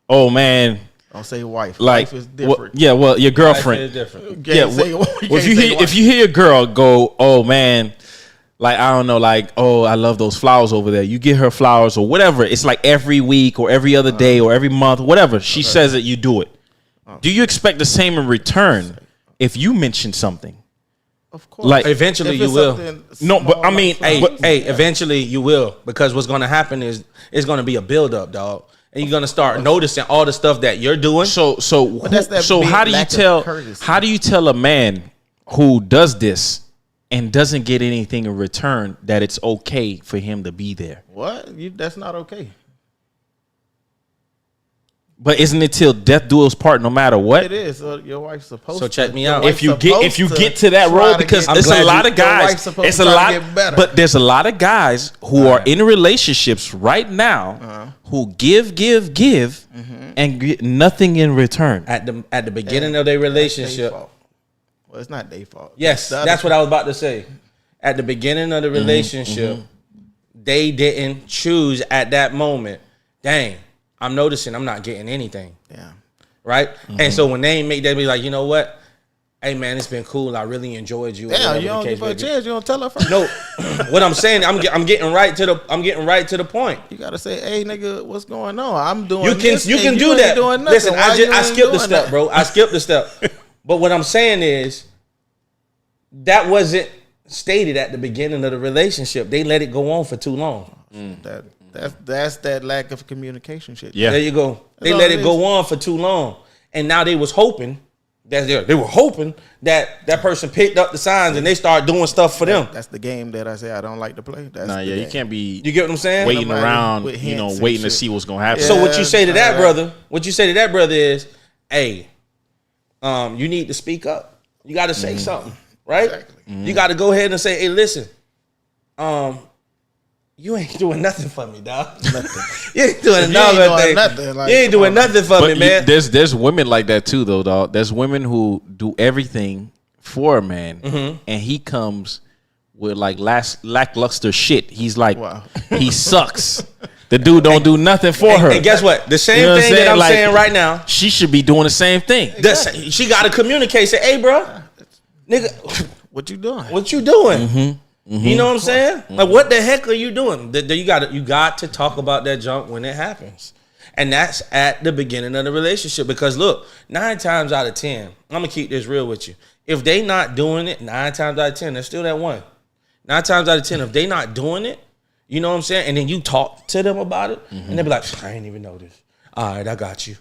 "Oh man." Don't say wife. Like, Wife is different. your girlfriend. It's different. You can't say- you well, can't if you say hear wife. your girl go, "Oh man," like I don't know, like, "Oh, I love those flowers over there." You get her flowers or whatever. It's like every week or every other day or every month, whatever. She says that you do it. Do you expect the same in return if you mention something? Of course. Like, Eventually If you it's will. something No, but small I mean, like flowers. Hey, eventually you will, because what's going to happen is it's going to be a buildup, dog, and you're going to start noticing all the stuff that you're doing. So that's that big how do you lack of tell courtesy. how do you tell a man who does this and doesn't get anything in return that it's okay for him to be there? What? That's not okay. But isn't it till death do us part no matter what? It is. So your wife's supposed. So check me your out. wife's If you supposed get to that try role, to because get- it's glad a lot you- of your wife's guys. supposed It's to a try to lot, get better. but there's a lot of guys who are in relationships right now who give, and get nothing in return. At the beginning of their They relationship, fault. Well, it's not their fault. yes, The other- that's what I was about to say. At the beginning of the relationship, they didn't choose at that moment. Dang, I'm noticing I'm not getting anything. Yeah. Right? And so when they make that, be like, you know what? Hey man, it's been cool. I really enjoyed you. Damn, Whatever you the don't case give her may a be. chance. You don't tell her first. No, what I'm saying, I'm getting right to the point. You gotta say, "Hey, nigga, what's going on? I'm doing. You can this, and do ain't that. Doing nothing. Listen, Why I you ain't skipped the doing step, that?" bro. I skipped the step. But what I'm saying is that wasn't stated at the beginning of the relationship. They let it go on for too long. That's that lack of communication shit. Yeah. There you go. They all let it it go on for too long, and now they was hoping that they were hoping that person picked up the signs and they start doing stuff for them. That's the game that I say I don't like to play. That's Nah, the yeah, you game. can't be You get what I'm saying? waiting Nobody around, with hints and waiting to shit. see what's gonna happen. So what you say to that, Yeah. brother? What you say to that, brother, is, hey, you need to speak up. You got to say something, right? Exactly. You got to go ahead and say, hey, listen, you ain't doing nothing for me, dog. You ain't doing You ain't doing nothing. nothing, like, You ain't come doing on, nothing for me, man. there's women like that too, though, dog. There's women who do everything for a man, and he comes with like lackluster shit. He's like, Wow. he sucks. The dude don't do nothing for her. And guess what? The same You know what thing I'm that I'm saying? saying right now. She should be doing the same thing. She got to communicate. Say, hey, bro, nigga, What you doing? what you doing? You know what I'm saying? Like, what the heck are you doing? You got to talk about that junk when it happens. And that's at the beginning of the relationship. Because look, 9 times out of 10, I'm gonna keep this real with you. If they not doing it, 9 times out of 10, there's still that one. 9 times out of 10, if they not doing it, you know what I'm saying? And then you talk to them about it, and they be like, I ain't even know this. All right, I got you.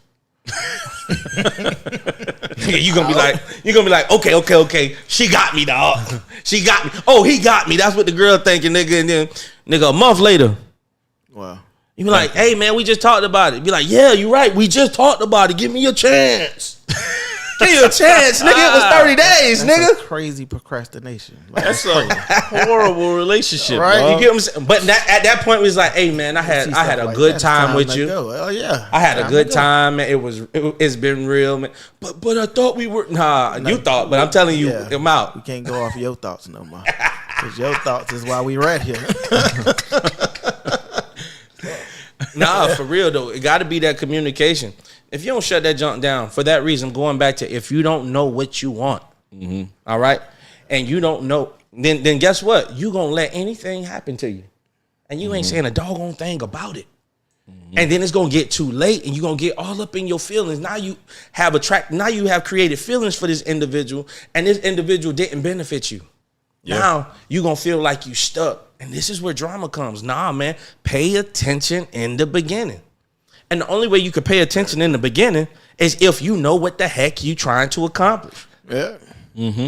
You're gonna be like, okay. She got me, dog. She got me. Oh, he got me. That's what the girl thinking, nigga. And then, nigga, a month later, Wow. you be like, hey man, we just talked about it. Be like, yeah, you're right. We just talked about it. Give me a chance. Give you a chance, nigga. It was 30 days, That's nigga. some crazy procrastination. Like, That's a horrible relationship, Right. dog. You get what I'm saying? But at that point, it was like, hey man, I had a good time with you. Oh yeah. I had a Time good to go. time, man. It's been real, man. But I thought we were you thought, but I'm telling you, Yeah. I'm out. We can't go off your thoughts no more. Because your thoughts is why we right here. Nah, for real though, it got to be that communication. If you don't shut that junk down, for that reason, going back to if you don't know what you want, all right, and you don't know, then guess what? You gonna let anything happen to you, and you ain't saying a doggone thing about it. And then it's gonna get too late, and you're gonna get all up in your feelings. Now you have created feelings for this individual, and this individual didn't benefit you. Yeah. Now you're gonna feel like you stuck. And this is where drama comes. Nah, man, pay attention in the beginning. And the only way you can pay attention in the beginning is if you know what the heck you trying to accomplish. Yeah.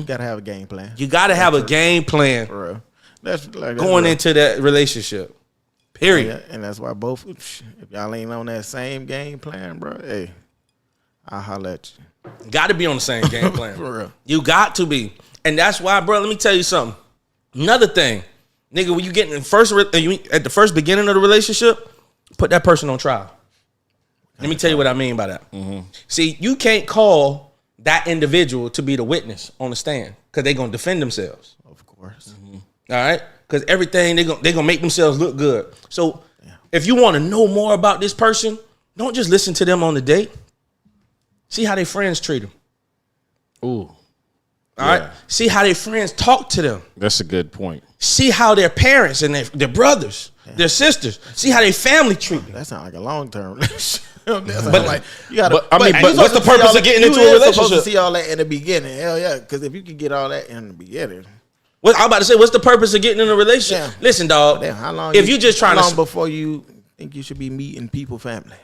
Gotta have a game plan. You got to have a game plan For real. That's going real. into that relationship. Period. Yeah, and that's why both, if y'all ain't on that same game plan, bro, hey, I'll holler at you. Got to be on the same game plan. For real. You got to be. And that's why, bro, let me tell you something. Another thing, nigga, when you get in at the first beginning of the relationship, put that person on trial. Let me tell you what I mean by that. See, you can't call that individual to be the witness on the stand because they're going to defend themselves. Of course. All right? Because everything, they're gonna make themselves look good. So if you want to know more about this person, don't just listen to them on the date. See how their friends treat them. Ooh, All right? See how their friends talk to them. that's a good point. See how their parents and their brothers, their sisters, see how their family treat them. That sounds like a long-term relationship. But like, you gotta. but, I mean, you but what's the supposed to see purpose all of getting that- into you a is supposed relationship? to see all that in the beginning. Hell yeah, because if you can get all that in the beginning, I'm about to say, what's the purpose of getting in a relationship? Yeah. Listen, dog. damn, how long? If you just trying how long to, before you think you should be meeting people, family?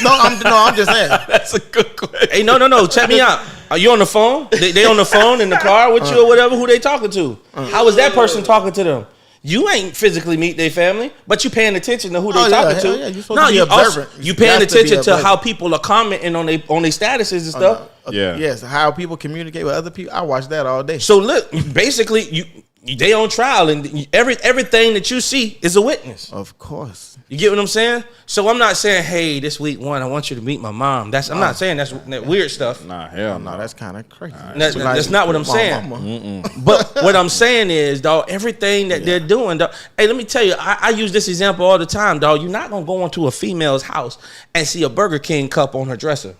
I'm just saying. That's a good question. hey, no, check me out. Are you on the phone? They on the phone in the car with you or whatever? Who they talking to? How is that person talking to them? You ain't physically meet their family, but you paying attention to who they Oh, yeah, talking to. hell yeah, you supposed to be observant. You paying Got to be attention to how observant. people are commenting on their statuses and stuff. Yeah. Yes, how people communicate with other people. I watch that all day. So look, basically, they on trial, and everything that you see is a witness. Of course. You get what I'm saying? So I'm not saying, hey, this week one, I want you to meet my mom. I'm not saying that's that weird stuff. Nah, hell No, no. that's kind of crazy. That's not what I'm my saying. mama. But what I'm saying is, dog, everything that they're doing, dog. Hey, let me tell you, I use this example all the time, dog. You're not gonna go into a female's house and see a Burger King cup on her dresser,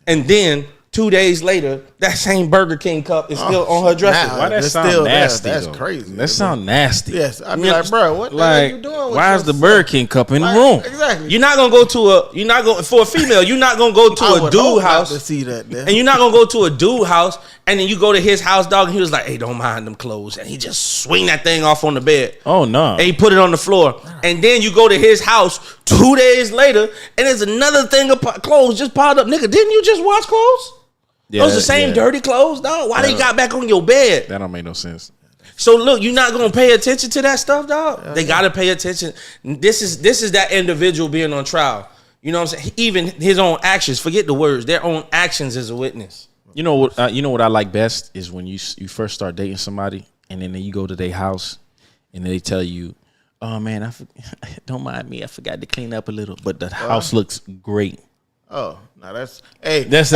and then 2 days later, that same Burger King cup is still on her dresser. nah. Why that It's sound still there. nasty? That's though? crazy. That sound nasty. Yes, I mean, Yeah, like, bro, what the hell Like, you doing? With why is the yourself? Burger King cup in the Like, room? Exactly. You're not gonna go to for a female. You're not gonna go to I a would hope dude not house. to see that. There. And you're not gonna go to a dude house and then you go to his house, dog, and he was like, hey, don't mind them clothes. And he just swing that thing off on the bed. Oh no. And he put it on the floor. And then you go to his house 2 days later, and there's another thing of clothes just piled up. Nigga, didn't you just wash clothes? Yeah, Those the same yeah. dirty clothes, dog. Why they got back on your bed? That don't make no sense. So look, you're not gonna pay attention to that stuff, dog. They gotta pay attention. This is that individual being on trial. You know what I'm saying? Even his own actions. Forget the words. Their own actions as a witness. You know what? You know what I like best is when you first start dating somebody, and then you go to their house, and they tell you, "Oh man, don't mind me. I forgot to clean up a little, but the house looks great." Oh, no, that's hey. That's-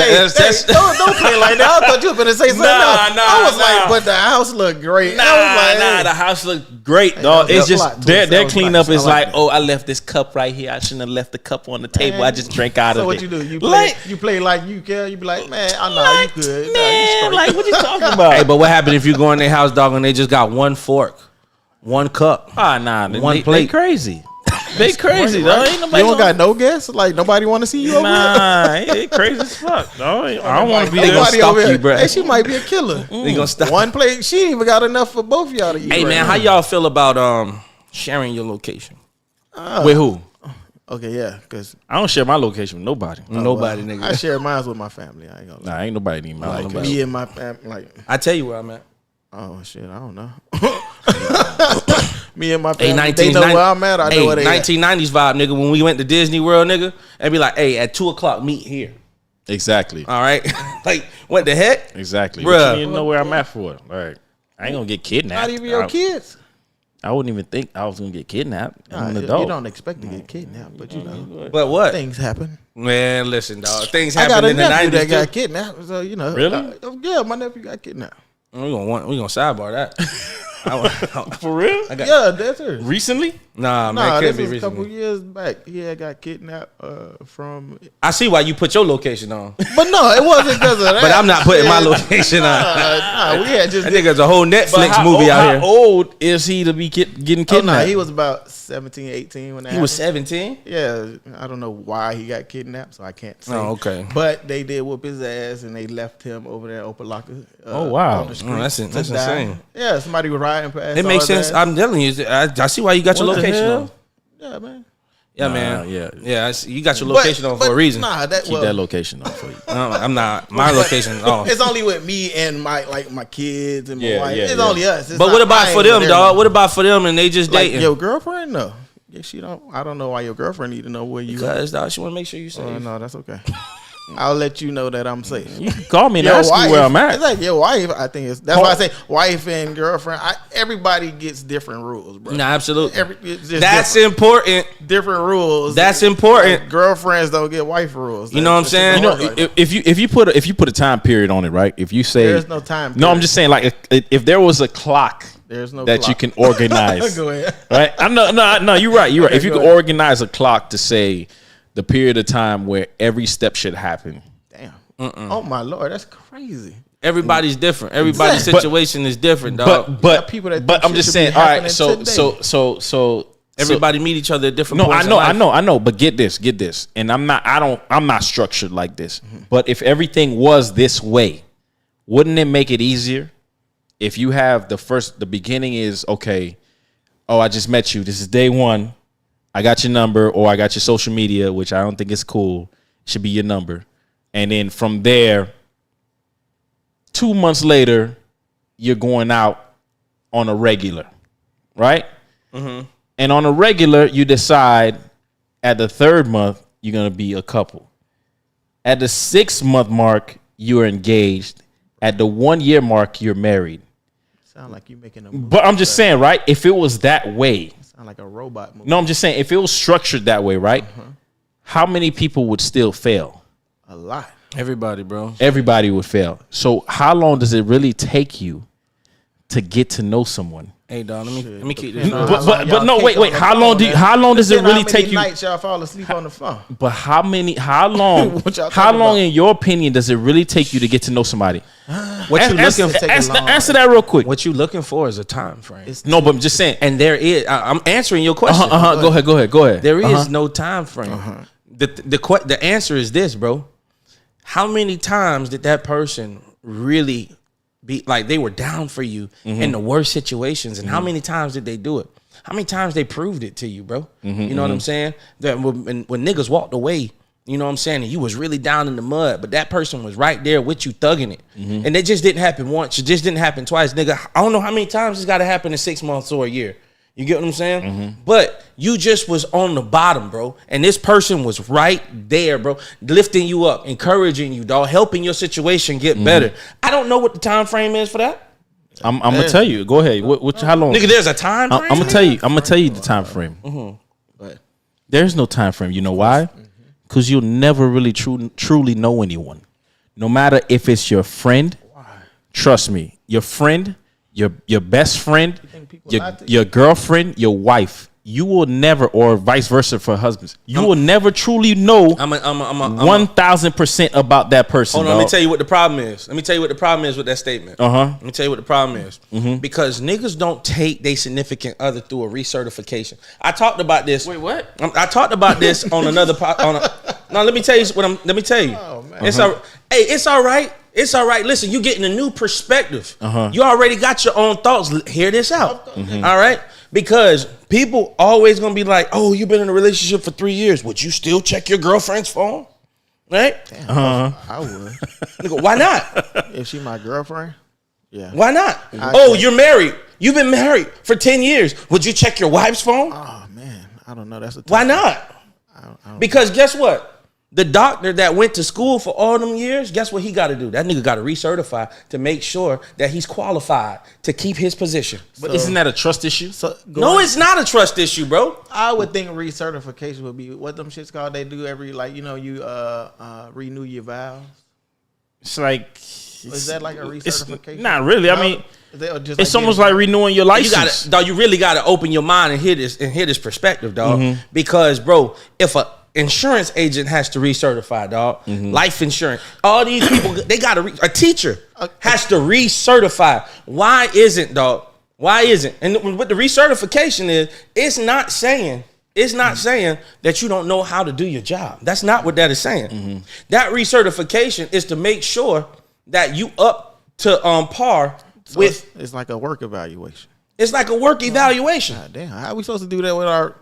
don't play like that. I thought you were gonna say something. else. I was like, but the house looked great. Nah, I was like, hey. the house looked great, dog. that It's was a just plot twist. their That was cleanup nice. is I like like, that. oh, I left this cup right here. I shouldn't have left the cup on the table. I just drank out So of what it. you do? You Like- play like you care. You be like, man, I know you good. Nah, you Man, straight. like what you talking about? Hey, but what happened if you go in their house, dog, and they just got one fork, one cup? nah, One they plate. crazy. They crazy, Right? dog. Ain't You nobody don't gonna- got no guests. Like nobody want to see you over here. Nah, it crazy as fuck, dog. I don't want to be They there. gonna Nobody stalk over you, here. bro. Hey, she might be a killer. They gonna stop. One plate. She ain't even got enough for both of y'all to eat. Hey right man, now. how y'all feel about sharing your location? With who? Okay, yeah, because I don't share my location with nobody. Nobody, I nigga. share mine with my family. I ain't gonna lie. Nah, ain't nobody need my Like location. me and my family. Like, I tell you where I'm at. oh shit, I don't know. Me and my Hey, family. They know where I'm at. I know where they at. 1990s vibe, nigga. When we went to Disney World, nigga, and be like, hey, at 2:00, meet here. Exactly. All right, like what the heck? Exactly. Bruh. But you didn't know where I'm at for. Like, I ain't gonna get kidnapped. Not even your kids. I wouldn't even think I was gonna get kidnapped. I'm an You adult. don't expect to get kidnapped, but you know But what? things happen. Man, listen, dog. Things I got happened a in the nephew 90s. that got too. kidnapped, so you know. Really? Yeah, my nephew got kidnapped. We gonna sidebar that. For real? Yeah, that's her. Recently? Nah, man, Nah, can't this be was a couple recently. years back. He had got kidnapped from. I see why you put your location on, But no, it wasn't because of that. but I'm not putting my Yeah. location on. Nah, we had just. That nigga's a whole Netflix How movie old, out how here. old is he to be getting Oh, kidnapped? no, he was about 17, 18 when that He was happened. 17. Yeah, I don't know why he got kidnapped, so I can't say. Oh, okay. But they did whoop his ass, and they left him over there in Opalaka. Oh, wow. on the street that's to that's die. insane. Yeah, somebody was riding past. It makes saw his sense. ass. I'm telling you, I see why you got your What the location hell? on. Yeah, man. Yeah, Nah, man. yeah. Yeah. I see, you got your location on for a reason. Nah, that Keep well, that location on for you. I'm not. My but location off. It's only with me and my kids and my Yeah, wife. yeah, it's yeah. only us. It's But not- what I about ain't for with them, dog? everybody. What about for them and they just Like dating? your girlfriend? No. Yeah, she don't. I don't know why your girlfriend need to know where you. At. Because dog, she want to make sure you safe. Oh, no, that's okay. I'll let you know that I'm safe. You can call me and Your ask me where I'm It's at. like your wife. I think it's that's why I say wife and girlfriend. Everybody gets different rules, bro. Nah, absolutely. It's just That's different. important. Different rules. That's important. Like, girlfriends don't get wife rules. You know what I'm saying? You know, if you put a time period on it, right? If you say There's no time No, I'm period. just saying like if there was a clock There's no that clock. you can organize, Go ahead. right? I know, no, you're right. You're right. If you go could ahead. organize a clock to say the period of time where every step should happen, Damn. Oh my lord, that's crazy. Everybody's different. Everybody's Exactly. situation is different, dog. but people that but think I'm shit just should be saying. All right, happening so today. Everybody meet each other at different No, points. I know. But get this. And I'm not structured like this. But if everything was this way, wouldn't it make it easier if you have the beginning is okay. Oh, I just met you. This is day one. I got your number, or I got your social media, which I don't think is cool. It should be your number, and then from there, 2 months later, you're going out on a regular, right? And on a regular, you decide at the 3rd month, you're going to be a couple. At the 6th month mark, you're engaged. At the 1 year mark, you're married. Sound like you making a But I'm just saying, right? If it was that way, sound like a robot movie. no, I'm just saying, if it was structured that way, right? How many people would still fail? A lot. Everybody, bro. Everybody would fail. So how long does it really take you to get to know someone? Hey, dog. Let me keep this. Depending on real. how But long y'all no, kick wait. on the How phone, long man. does it Depending on really how take many you? nights y'all fall asleep on the phone. But how long? What y'all how talking long, about? in your opinion, does it really take you to get to know somebody? What you Answer, looking for? take a long- answer that real quick. What you looking for is a time frame. No, but I'm just saying. And there is. I'm answering your question. Go ahead. There is no time frame. The answer is this, bro. How many times did that person really be like they were down for you in the worst situations, and how many times did they do it? How many times they proved it to you, bro? You know what I'm saying? That when niggas walked away, you know what I'm saying, and you was really down in the mud, but that person was right there with you thugging it, and it just didn't happen once. It just didn't happen twice, nigga. I don't know how many times it's got to happen in 6 months or a year. You get what I'm saying? But you just was on the bottom, bro. And this person was right there, bro, lifting you up, encouraging you, dog, helping your situation get better. I don't know what the time frame is for that. I'm gonna tell you. Go ahead. How long? Nigga, there's a time frame. I'm gonna tell you. I'm gonna tell you the time frame. But There's no time frame. You know why? Because you'll never really truly know anyone. No matter if it's your friend, trust me, your friend, your best friend, your girlfriend, your wife, you will never, or vice versa for husbands, you will never truly know 1,000% about that person. Hold on, let me tell you what the problem is. Let me tell you what the problem is with that statement. Let me tell you what the problem is. Because niggas don't take their significant other through a recertification. I talked about this. Wait, what? I talked about this on another no, let me tell you what let me tell you. Oh, man. It's it's all right. It's all right. Listen, you getting a new perspective. You already got your own thoughts. Hear this out. All right? Because people always gonna be like, oh, you've been in a relationship for 3 years. Would you still check your girlfriend's phone? Right? Damn, I would. Nigga, why not? If she my girlfriend, yeah. Why not? check. You're married. You've been married for 10 years. Would you check your wife's phone? Oh man, I don't know. That's a tough Why one. not? I don't Because guess what? The doctor that went to school for all them years, guess what he got to do? That nigga got to recertify to make sure that he's qualified to keep his position. But isn't that a trust issue? So No, it's not a trust issue, bro. I would think recertification would be what them shits called. They do every you renew your vows. It's like, Is that like a it's recertification? not really. I No, mean, they'll just it's like almost get- like renewing your You license. got to, dog. You really got to open your mind and hear this perspective, dog. Because, bro, if a insurance agent has to recertify, dog, life insurance, all these people they got to. A teacher has to recertify. Why isn't, dog? Why isn't? And what the recertification is, it's not saying that you don't know how to do your job. That's not what that is saying. That recertification is to make sure that you up to par So with. it's like a work evaluation. It's like a work evaluation. God damn, how are we supposed to do that with our?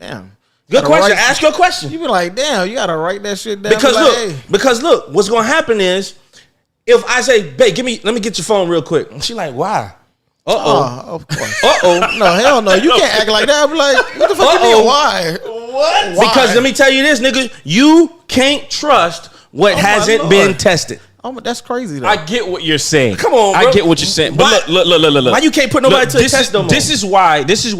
Damn. Good Gotta question. write- Ask your question. You be like, damn, you gotta write that shit down. Because Be look, like, hey. because look, what's gonna happen is if I say, babe, let me get your phone real quick. And she like, why? Of course. Uh-oh. No, hell no. You can't act like that. I be like, what the fuck you Uh-oh. mean? Why? What? Why? Because let me tell you this, nigga, you can't trust what my hasn't Lord. been tested. Oh, that's crazy though. I get what you're saying. Come on, I bro. get what you're saying. Why- But look. Why you can't put nobody to the this test is, no more? This is why. I'm This is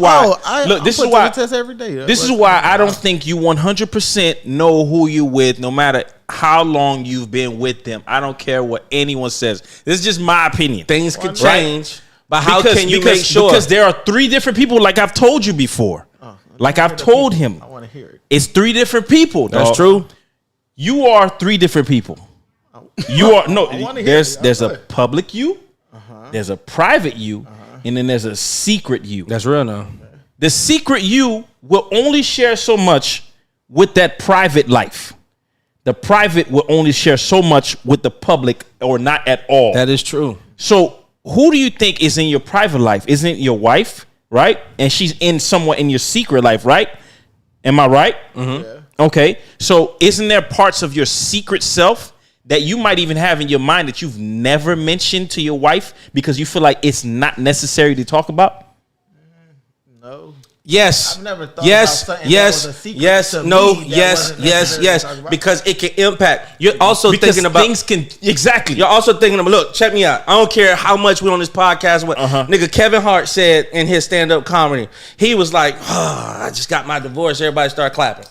put to why. the test every day. This is why I don't think you 100% know who you with, no matter how long you've been with them. I don't care what anyone says. This is just my opinion. Things could not? change, but how can you make sure? Because there are 3 different people, like I've told you before. Like I've told him. I want to hear it. It's 3 different people. That's dog. true. You are 3 different people. You are wanna hear there's it. there's Go a ahead. public you, there's a private you, and then there's a secret you. That's real now. The secret you will only share so much with that private life. The private will only share so much with the public or not at all. That is true. So who do you think is in your private life? Isn't it your wife, right? And she's in somewhat in your secret life, right? Am I right? Yeah. Okay. So isn't there parts of your secret self that you might even have in your mind that you've never mentioned to your wife because you feel like it's not necessary to talk about? No. Yes. I've never thought yes. about something Yes. that was a secret Yes. to No. me that Yes. wasn't Yes. necessary Yes. to talk about. Because it can impact. You're also Because thinking about things can exactly. You're also thinking about, look, check me out. I don't care how much we on this podcast. What nigga Kevin Hart said in his stand-up comedy. He was like, I just got my divorce. Everybody started clapping.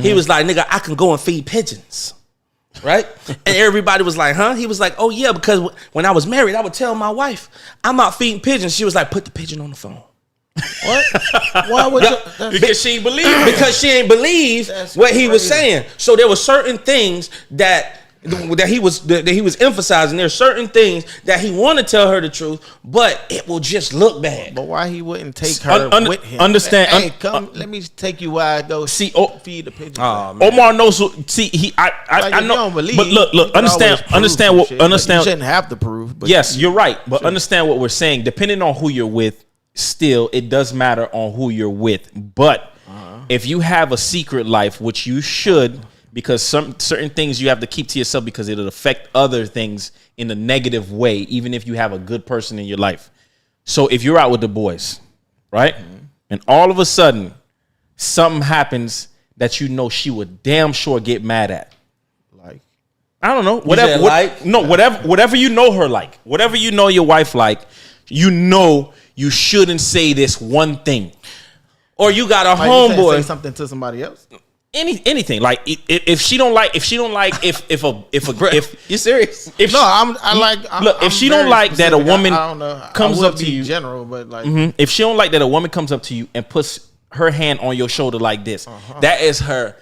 He was like, nigga, I can go and feed pigeons. Right? And everybody was like, huh? He was like, oh yeah, because when I was married, I would tell my wife, I'm out feeding pigeons. She was like, put the pigeon on the phone. What? Why would you? Because she ain't believe Because she ain't believe That's what he was crazy. saying. So there were certain things that he was emphasizing. There are certain things that he wanted to tell her the truth, but it will just look bad. But why he wouldn't take her with him? understand- Hey, come. Let me take you where I go. See, feed the pigeons. Oh, man. Omar knows. See, I Like, I if know. you don't believe, but look, you can understand, always prove understand some what, shit, but understand. You shouldn't have to prove. But Yes, you're right. But understand what we're saying. Depending on who you're with, still, it does matter on who you're with. But if you have a secret life, which you should, because some certain things you have to keep to yourself because it'll affect other things in a negative way, even if you have a good person in your life. So if you're out with the boys, right? And all of a sudden, something happens that you know she would damn sure get mad at. like, I don't know. said Whatever. like? No, whatever you know her like. Whatever you know your wife like, you know you shouldn't say this one thing. Or you got a you say homeboy. something to somebody else. anything. Like if she don't like if You serious? if No, I'm look, if she don't like that a woman I don't know. comes up to you, general, but like if she don't like that a woman comes up to you and puts her hand on your shoulder like this, that is her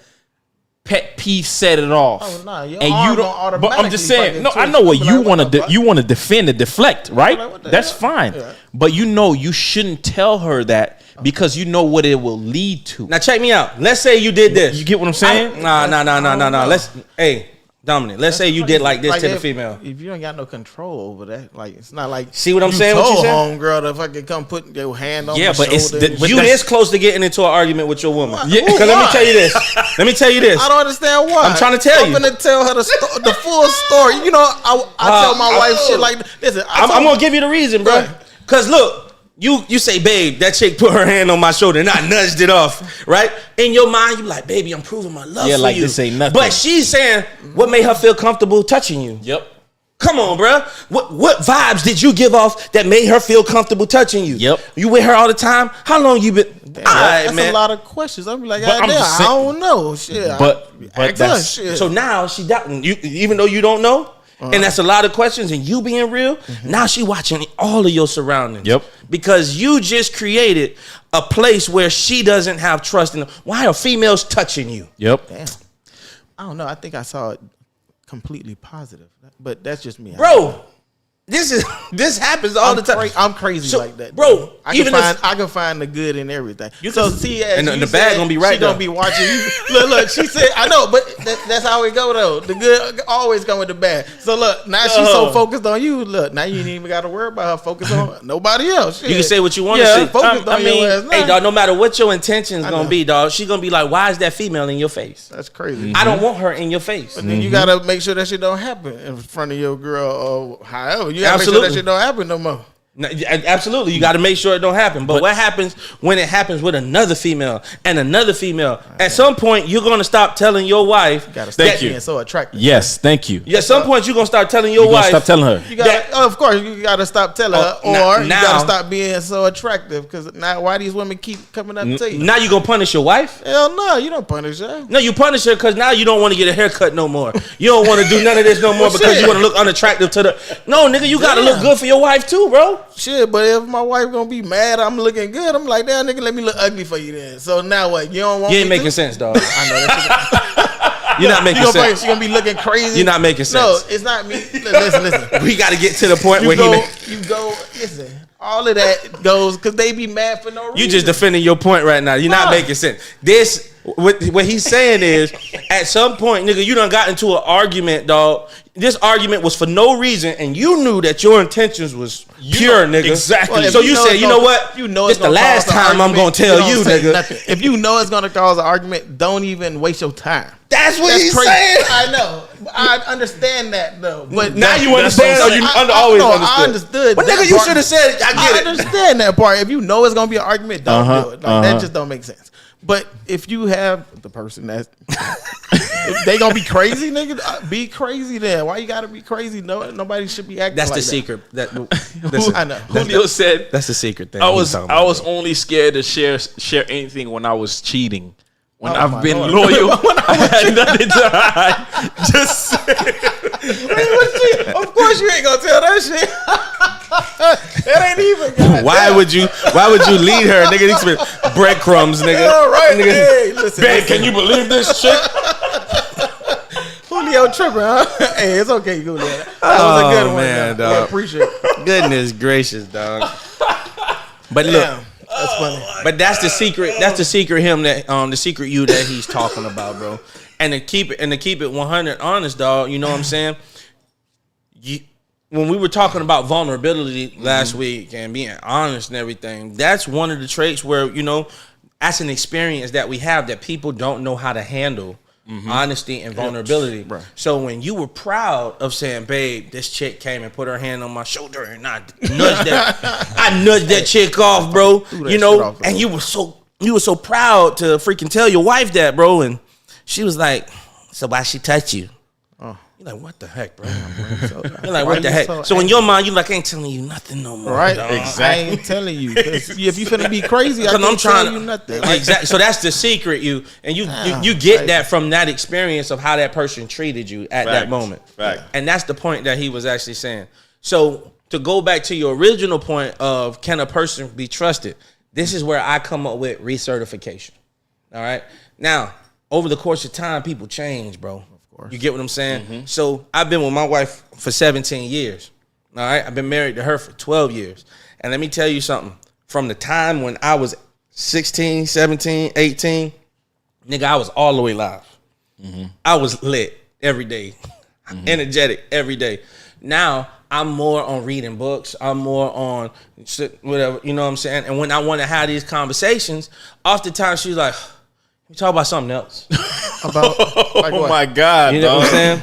pet peeve. Set it off. Oh, nah, your and arm you gonna don't. But I'm just automatically saying. No, fucking I know what twist. you Like, want what the fuck? to. You want to defend and deflect, right? Like, what the That's hell? fine. Yeah. But you shouldn't tell her that because you know what it will lead to. Now check me out. Let's say you did this. You get what I'm saying? Nah. know. Hey, Dominic. Let's say you did like this to the female. If you ain't got no control over that, like it's not like See what I'm you saying? What you told saying? homegirl to fucking come put your hand on Yeah, my but it's shoulder. but You that's- this close to getting into an argument with your woman. Yeah, Because let me why? tell you this. Let me tell you this. I don't understand why. I'm trying to tell you. I'm gonna tell her the full story. You know, I tell my wife shit like, listen, I'm gonna give you the reason, bro. Right. Cause look, you say, babe, that chick put her hand on my shoulder and I nudged it off, right? In your mind, you like, baby, I'm proving my love for like you. this ain't nothing. But she's saying, what made her feel comfortable touching you? Yep. Come on, bro. What vibes did you give off that made her feel comfortable touching you? Yep. You with her all the time? How long you been? Damn, All right, that's man. a lot of questions. I'm like, But I'm damn, just I saying- don't know. Shit. But ask her that's- shit. So now she doubting you, even though you don't know, and that's a lot of questions. And you being real, now she watching all of your surroundings. Yep. Because you just created a place where she doesn't have trust in. Why are females touching you, Yep. Damn. I don't know. I think I saw it completely positive, but that's just me. bro? This happens all the time. I'm crazy So, like that, bro, I even I can find the good in everything. You So can- see, as and you the bad said, gonna be right She gonna though. be watching you. Look. She said, I know, but that's how it go though. The good always come with the bad. So look, now she's so focused on you. Look, now you ain't even got to worry about her. Focus on nobody else. Shit. You can say what you want to Yeah, say. focused on your ass now. Hey, dog, no matter what your intentions I gonna know. be, dog, she gonna be like, why is that female in your face? That's crazy. I don't want her in your face. But then you gotta make sure that shit don't happen in front of your girl or however. You gotta Absolutely. make sure that shit don't happen no more. No, absolutely, you got to make sure it don't happen. But what happens when it happens with another female and another female? At some point, you're gonna stop telling your wife. You gotta Thank stop you. being so attractive. Yes. Thank you. At some point, you're gonna start telling your You gonna wife. stop telling her. You gotta, That- of course, you gotta stop telling her, Oh, or you now- gotta stop being so attractive. Because now, why these women keep coming up to you? Now you gonna punish your wife? Hell no, you don't punish her. No, you punish her because now you don't want to get a haircut no more. You don't want to do none of this no more Well, because shit. you want to look unattractive to the. No, nigga, you gotta look Damn. good for your wife too, bro. Shit, but if my wife gonna be mad, I'm looking good. I'm like, damn, nigga, let me look ugly for you then. So now what? You don't want You me ain't making to? sense, dog. I know that. You're not making sense. She gonna be looking crazy. You're not making No, sense. it's not me. Listen. We got to get to the point You where go, he. you go. Listen, all of that goes because they be mad for no reason. You just defending your point right now. You're not Nah. making sense. This what he's saying is, at some point, nigga, you done got into an argument, dog. This argument was for no reason, and you knew that your intentions was pure, nigga. exactly. Well, if So you know said, it's you know gonna- what? You know This it's the gonna last cause an time I'm gonna argument, tell don't you, say nigga. nothing. If you know it's gonna cause an argument, don't even waste your time. That's what That's he's crazy. saying. I know. I understand that though. But Now you that's understand, what I'm or you saying. always no, understood? I understood. But that nigga, you part. should have said, I I get it. understand that part. If you know it's gonna be an argument, don't do it. Like, uh-huh. That just don't make sense. But if you have the person that's if they gonna be crazy, nigga, be crazy then. Why you gotta be crazy? No, nobody should be acting. That's like the that. secret. I know. Julio said That's the secret thing. I he's was talking about. only scared to share anything when I was cheating. When Oh I've my been Lord. loyal, I had nothing to hide. Just Of course you ain't gonna tell that shit. That ain't even. goddamn. Why would you lead her, nigga? These been breadcrumbs, nigga. Yeah, right. Nigga. Hey, listen. babe, can you believe this shit? Julio tripping, huh? Hey, it's okay, Julio. That was a good one, man, dog. dog. I appreciate it. Goodness gracious, dog. But look, Damn, that's funny. but that's the secret. That's the secret him that the secret you that he's talking about, bro. And to keep it 100 honest, dog. You know what I'm saying? When we were talking about vulnerability last week and being honest and everything, that's one of the traits where, you know, that's an experience that we have that people don't know how to handle. Honesty and vulnerability. Right. So when you were proud of saying, babe, this chick came and put her hand on my shoulder and I nudged that chick off, bro. that You shit know, off, bro. and you were so proud to freaking tell your wife that, bro. And she was like, so why she touch you? You're like, what the heck, bro? So, You're like, why what the you heck? So in your mind, you're like, I ain't telling you nothing no more. Right? dog. I ain't telling you. 'Cause if you finna be crazy, I Because can't tell you nothing. Like, Exactly. So that's the secret. You get that from that experience of how that person treated you at that moment. Fact. And that's the point that he was actually saying. So to go back to your original point of can a person be trusted? This is where I come up with recertification. All right. Now, over the course of time, people change, bro. You get what I'm saying? So I've been with my wife for 17 years. All right. I've been married to her for 12 years. And let me tell you something. From the time when I was 16, 17, 18, nigga, I was all the way live. I was lit every day. Energetic every day. Now I'm more on reading books. I'm more on whatever, you know what I'm saying? And when I want to have these conversations, oftentimes she's like, we talk about something else. about like Oh what? my God, You know dog. what I'm saying?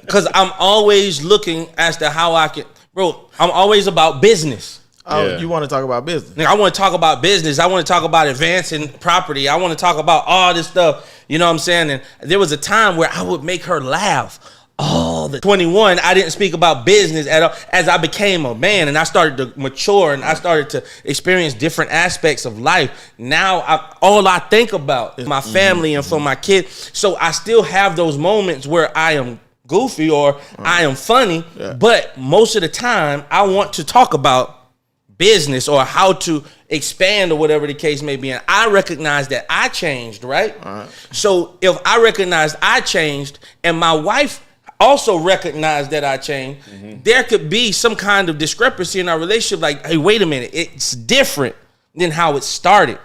Because I'm always looking as to how I can, bro, I'm always about business. Oh, Yeah. you want to talk about business? Nigga, I want to talk about business. I want to talk about advancing property. I want to talk about all this stuff. You know what I'm saying? And there was a time where I would make her laugh. Oh, the 21, I didn't speak about business at all. As I became a man and I started to mature and I started to experience different aspects of life, now all I think about is my family and for my kids. So I still have those moments where I am goofy or I am funny, but most of the time I want to talk about business or how to expand or whatever the case may be. And I recognize that I changed, right? So if I recognize I changed and my wife also recognized that I changed, there could be some kind of discrepancy in our relationship. Like, hey, wait a minute, it's different than how it started.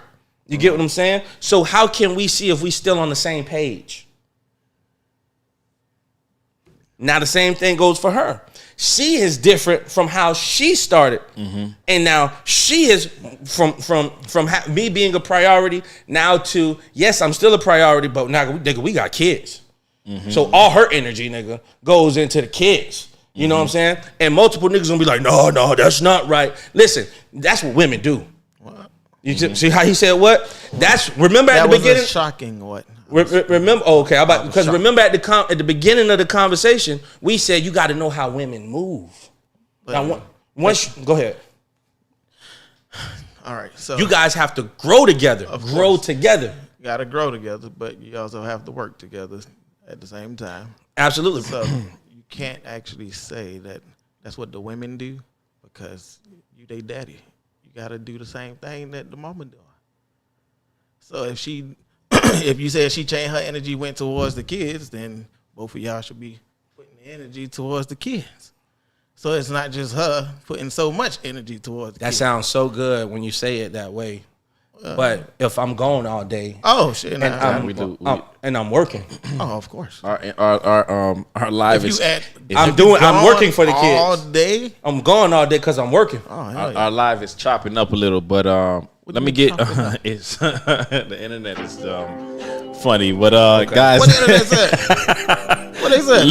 You get what I'm saying? So how can we see if we still on the same page? Now the same thing goes for her. She is different from how she started, and now she is from me being a priority now to yes, I'm still a priority, but now nigga, we got kids. So all her energy, nigga, goes into the kids. You know what I'm saying? And multiple niggas gonna be like, no, that's not right. Listen, that's what women do. You see how he said what? Remember at That the was beginning. a shocking what? Remember? Oh, okay, because remember at the beginning of the conversation, we said you got to know how women move. Now, go ahead. All right, so You guys have to grow together. Grow together. you got to grow together, but you also have to work together at the same time. Absolutely. So you can't actually say that that's what the women do because you they daddy. You got to do the same thing that the mama doing. So if if you said she changed her energy, went towards the kids, then both of y'all should be putting the energy towards the kids. So it's not just her putting so much energy towards the That kids. sounds so good when you say it that way. But if I'm gone all day Oh shit! and Nah, I'm working, oh, of course. Our live If is you at, I'm working for the kids. all day. I'm gone all day because I'm working. Oh, hell yeah. our live is chopping up a little, but let you me mean get chopping up? it's the internet is funny, but guys, What the internet said? What they said?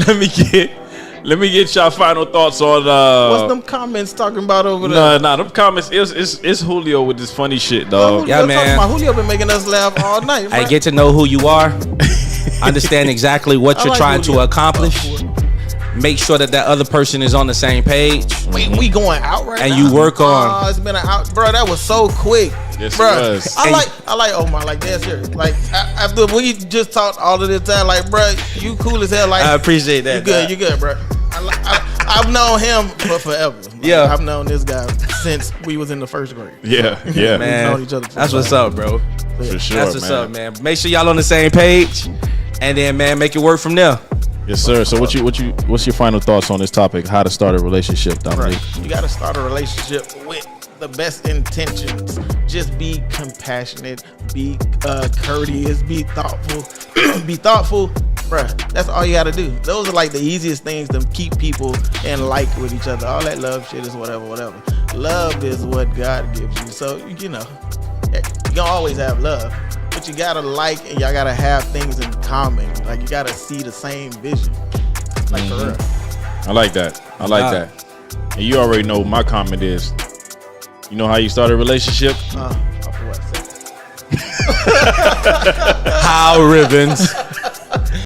let me get y'all final thoughts on What's them comments talking about over there? Nah, them comments. It's Julio with this funny shit, dog. Yeah, man. Julio been making us laugh all night. I man. get to know who you are, understand exactly what I you're like trying to Julio. accomplish, make sure that other person is on the same page. We going out right And now. you work on- Oh, it's been an out, bro. That was so quick, Yes, it bro. was. I like Omar. Like that's serious. Like after we just talked all of this time, like bro, you cool as hell. Like I appreciate that. you good, bro. I've known him for forever. Like, Yeah. I've known this guy since we was in the first grade. Yeah, We've man. known each other for That's what's forever. up, bro. for sure, That's what's up, man. Make sure y'all on the same page, and then man, make it work from there. Yes, sir. So what's your final thoughts on this topic? How to start a relationship, Dominique? Right. You got to start a relationship with the best intentions. Just be compassionate, be courteous, be thoughtful. Be thoughtful, bruh. That's all you got to do. Those are like the easiest things to keep people in like with each other. All that love shit is whatever. Love is what God gives you. So, you know, you're going to always have love. But you got to like and y'all got to have things in common. Like you got to see the same vision. Like for real. I like that. I like Yeah. that. And you already know what my comment is. You know how you start a relationship? Off of what? How ribbons.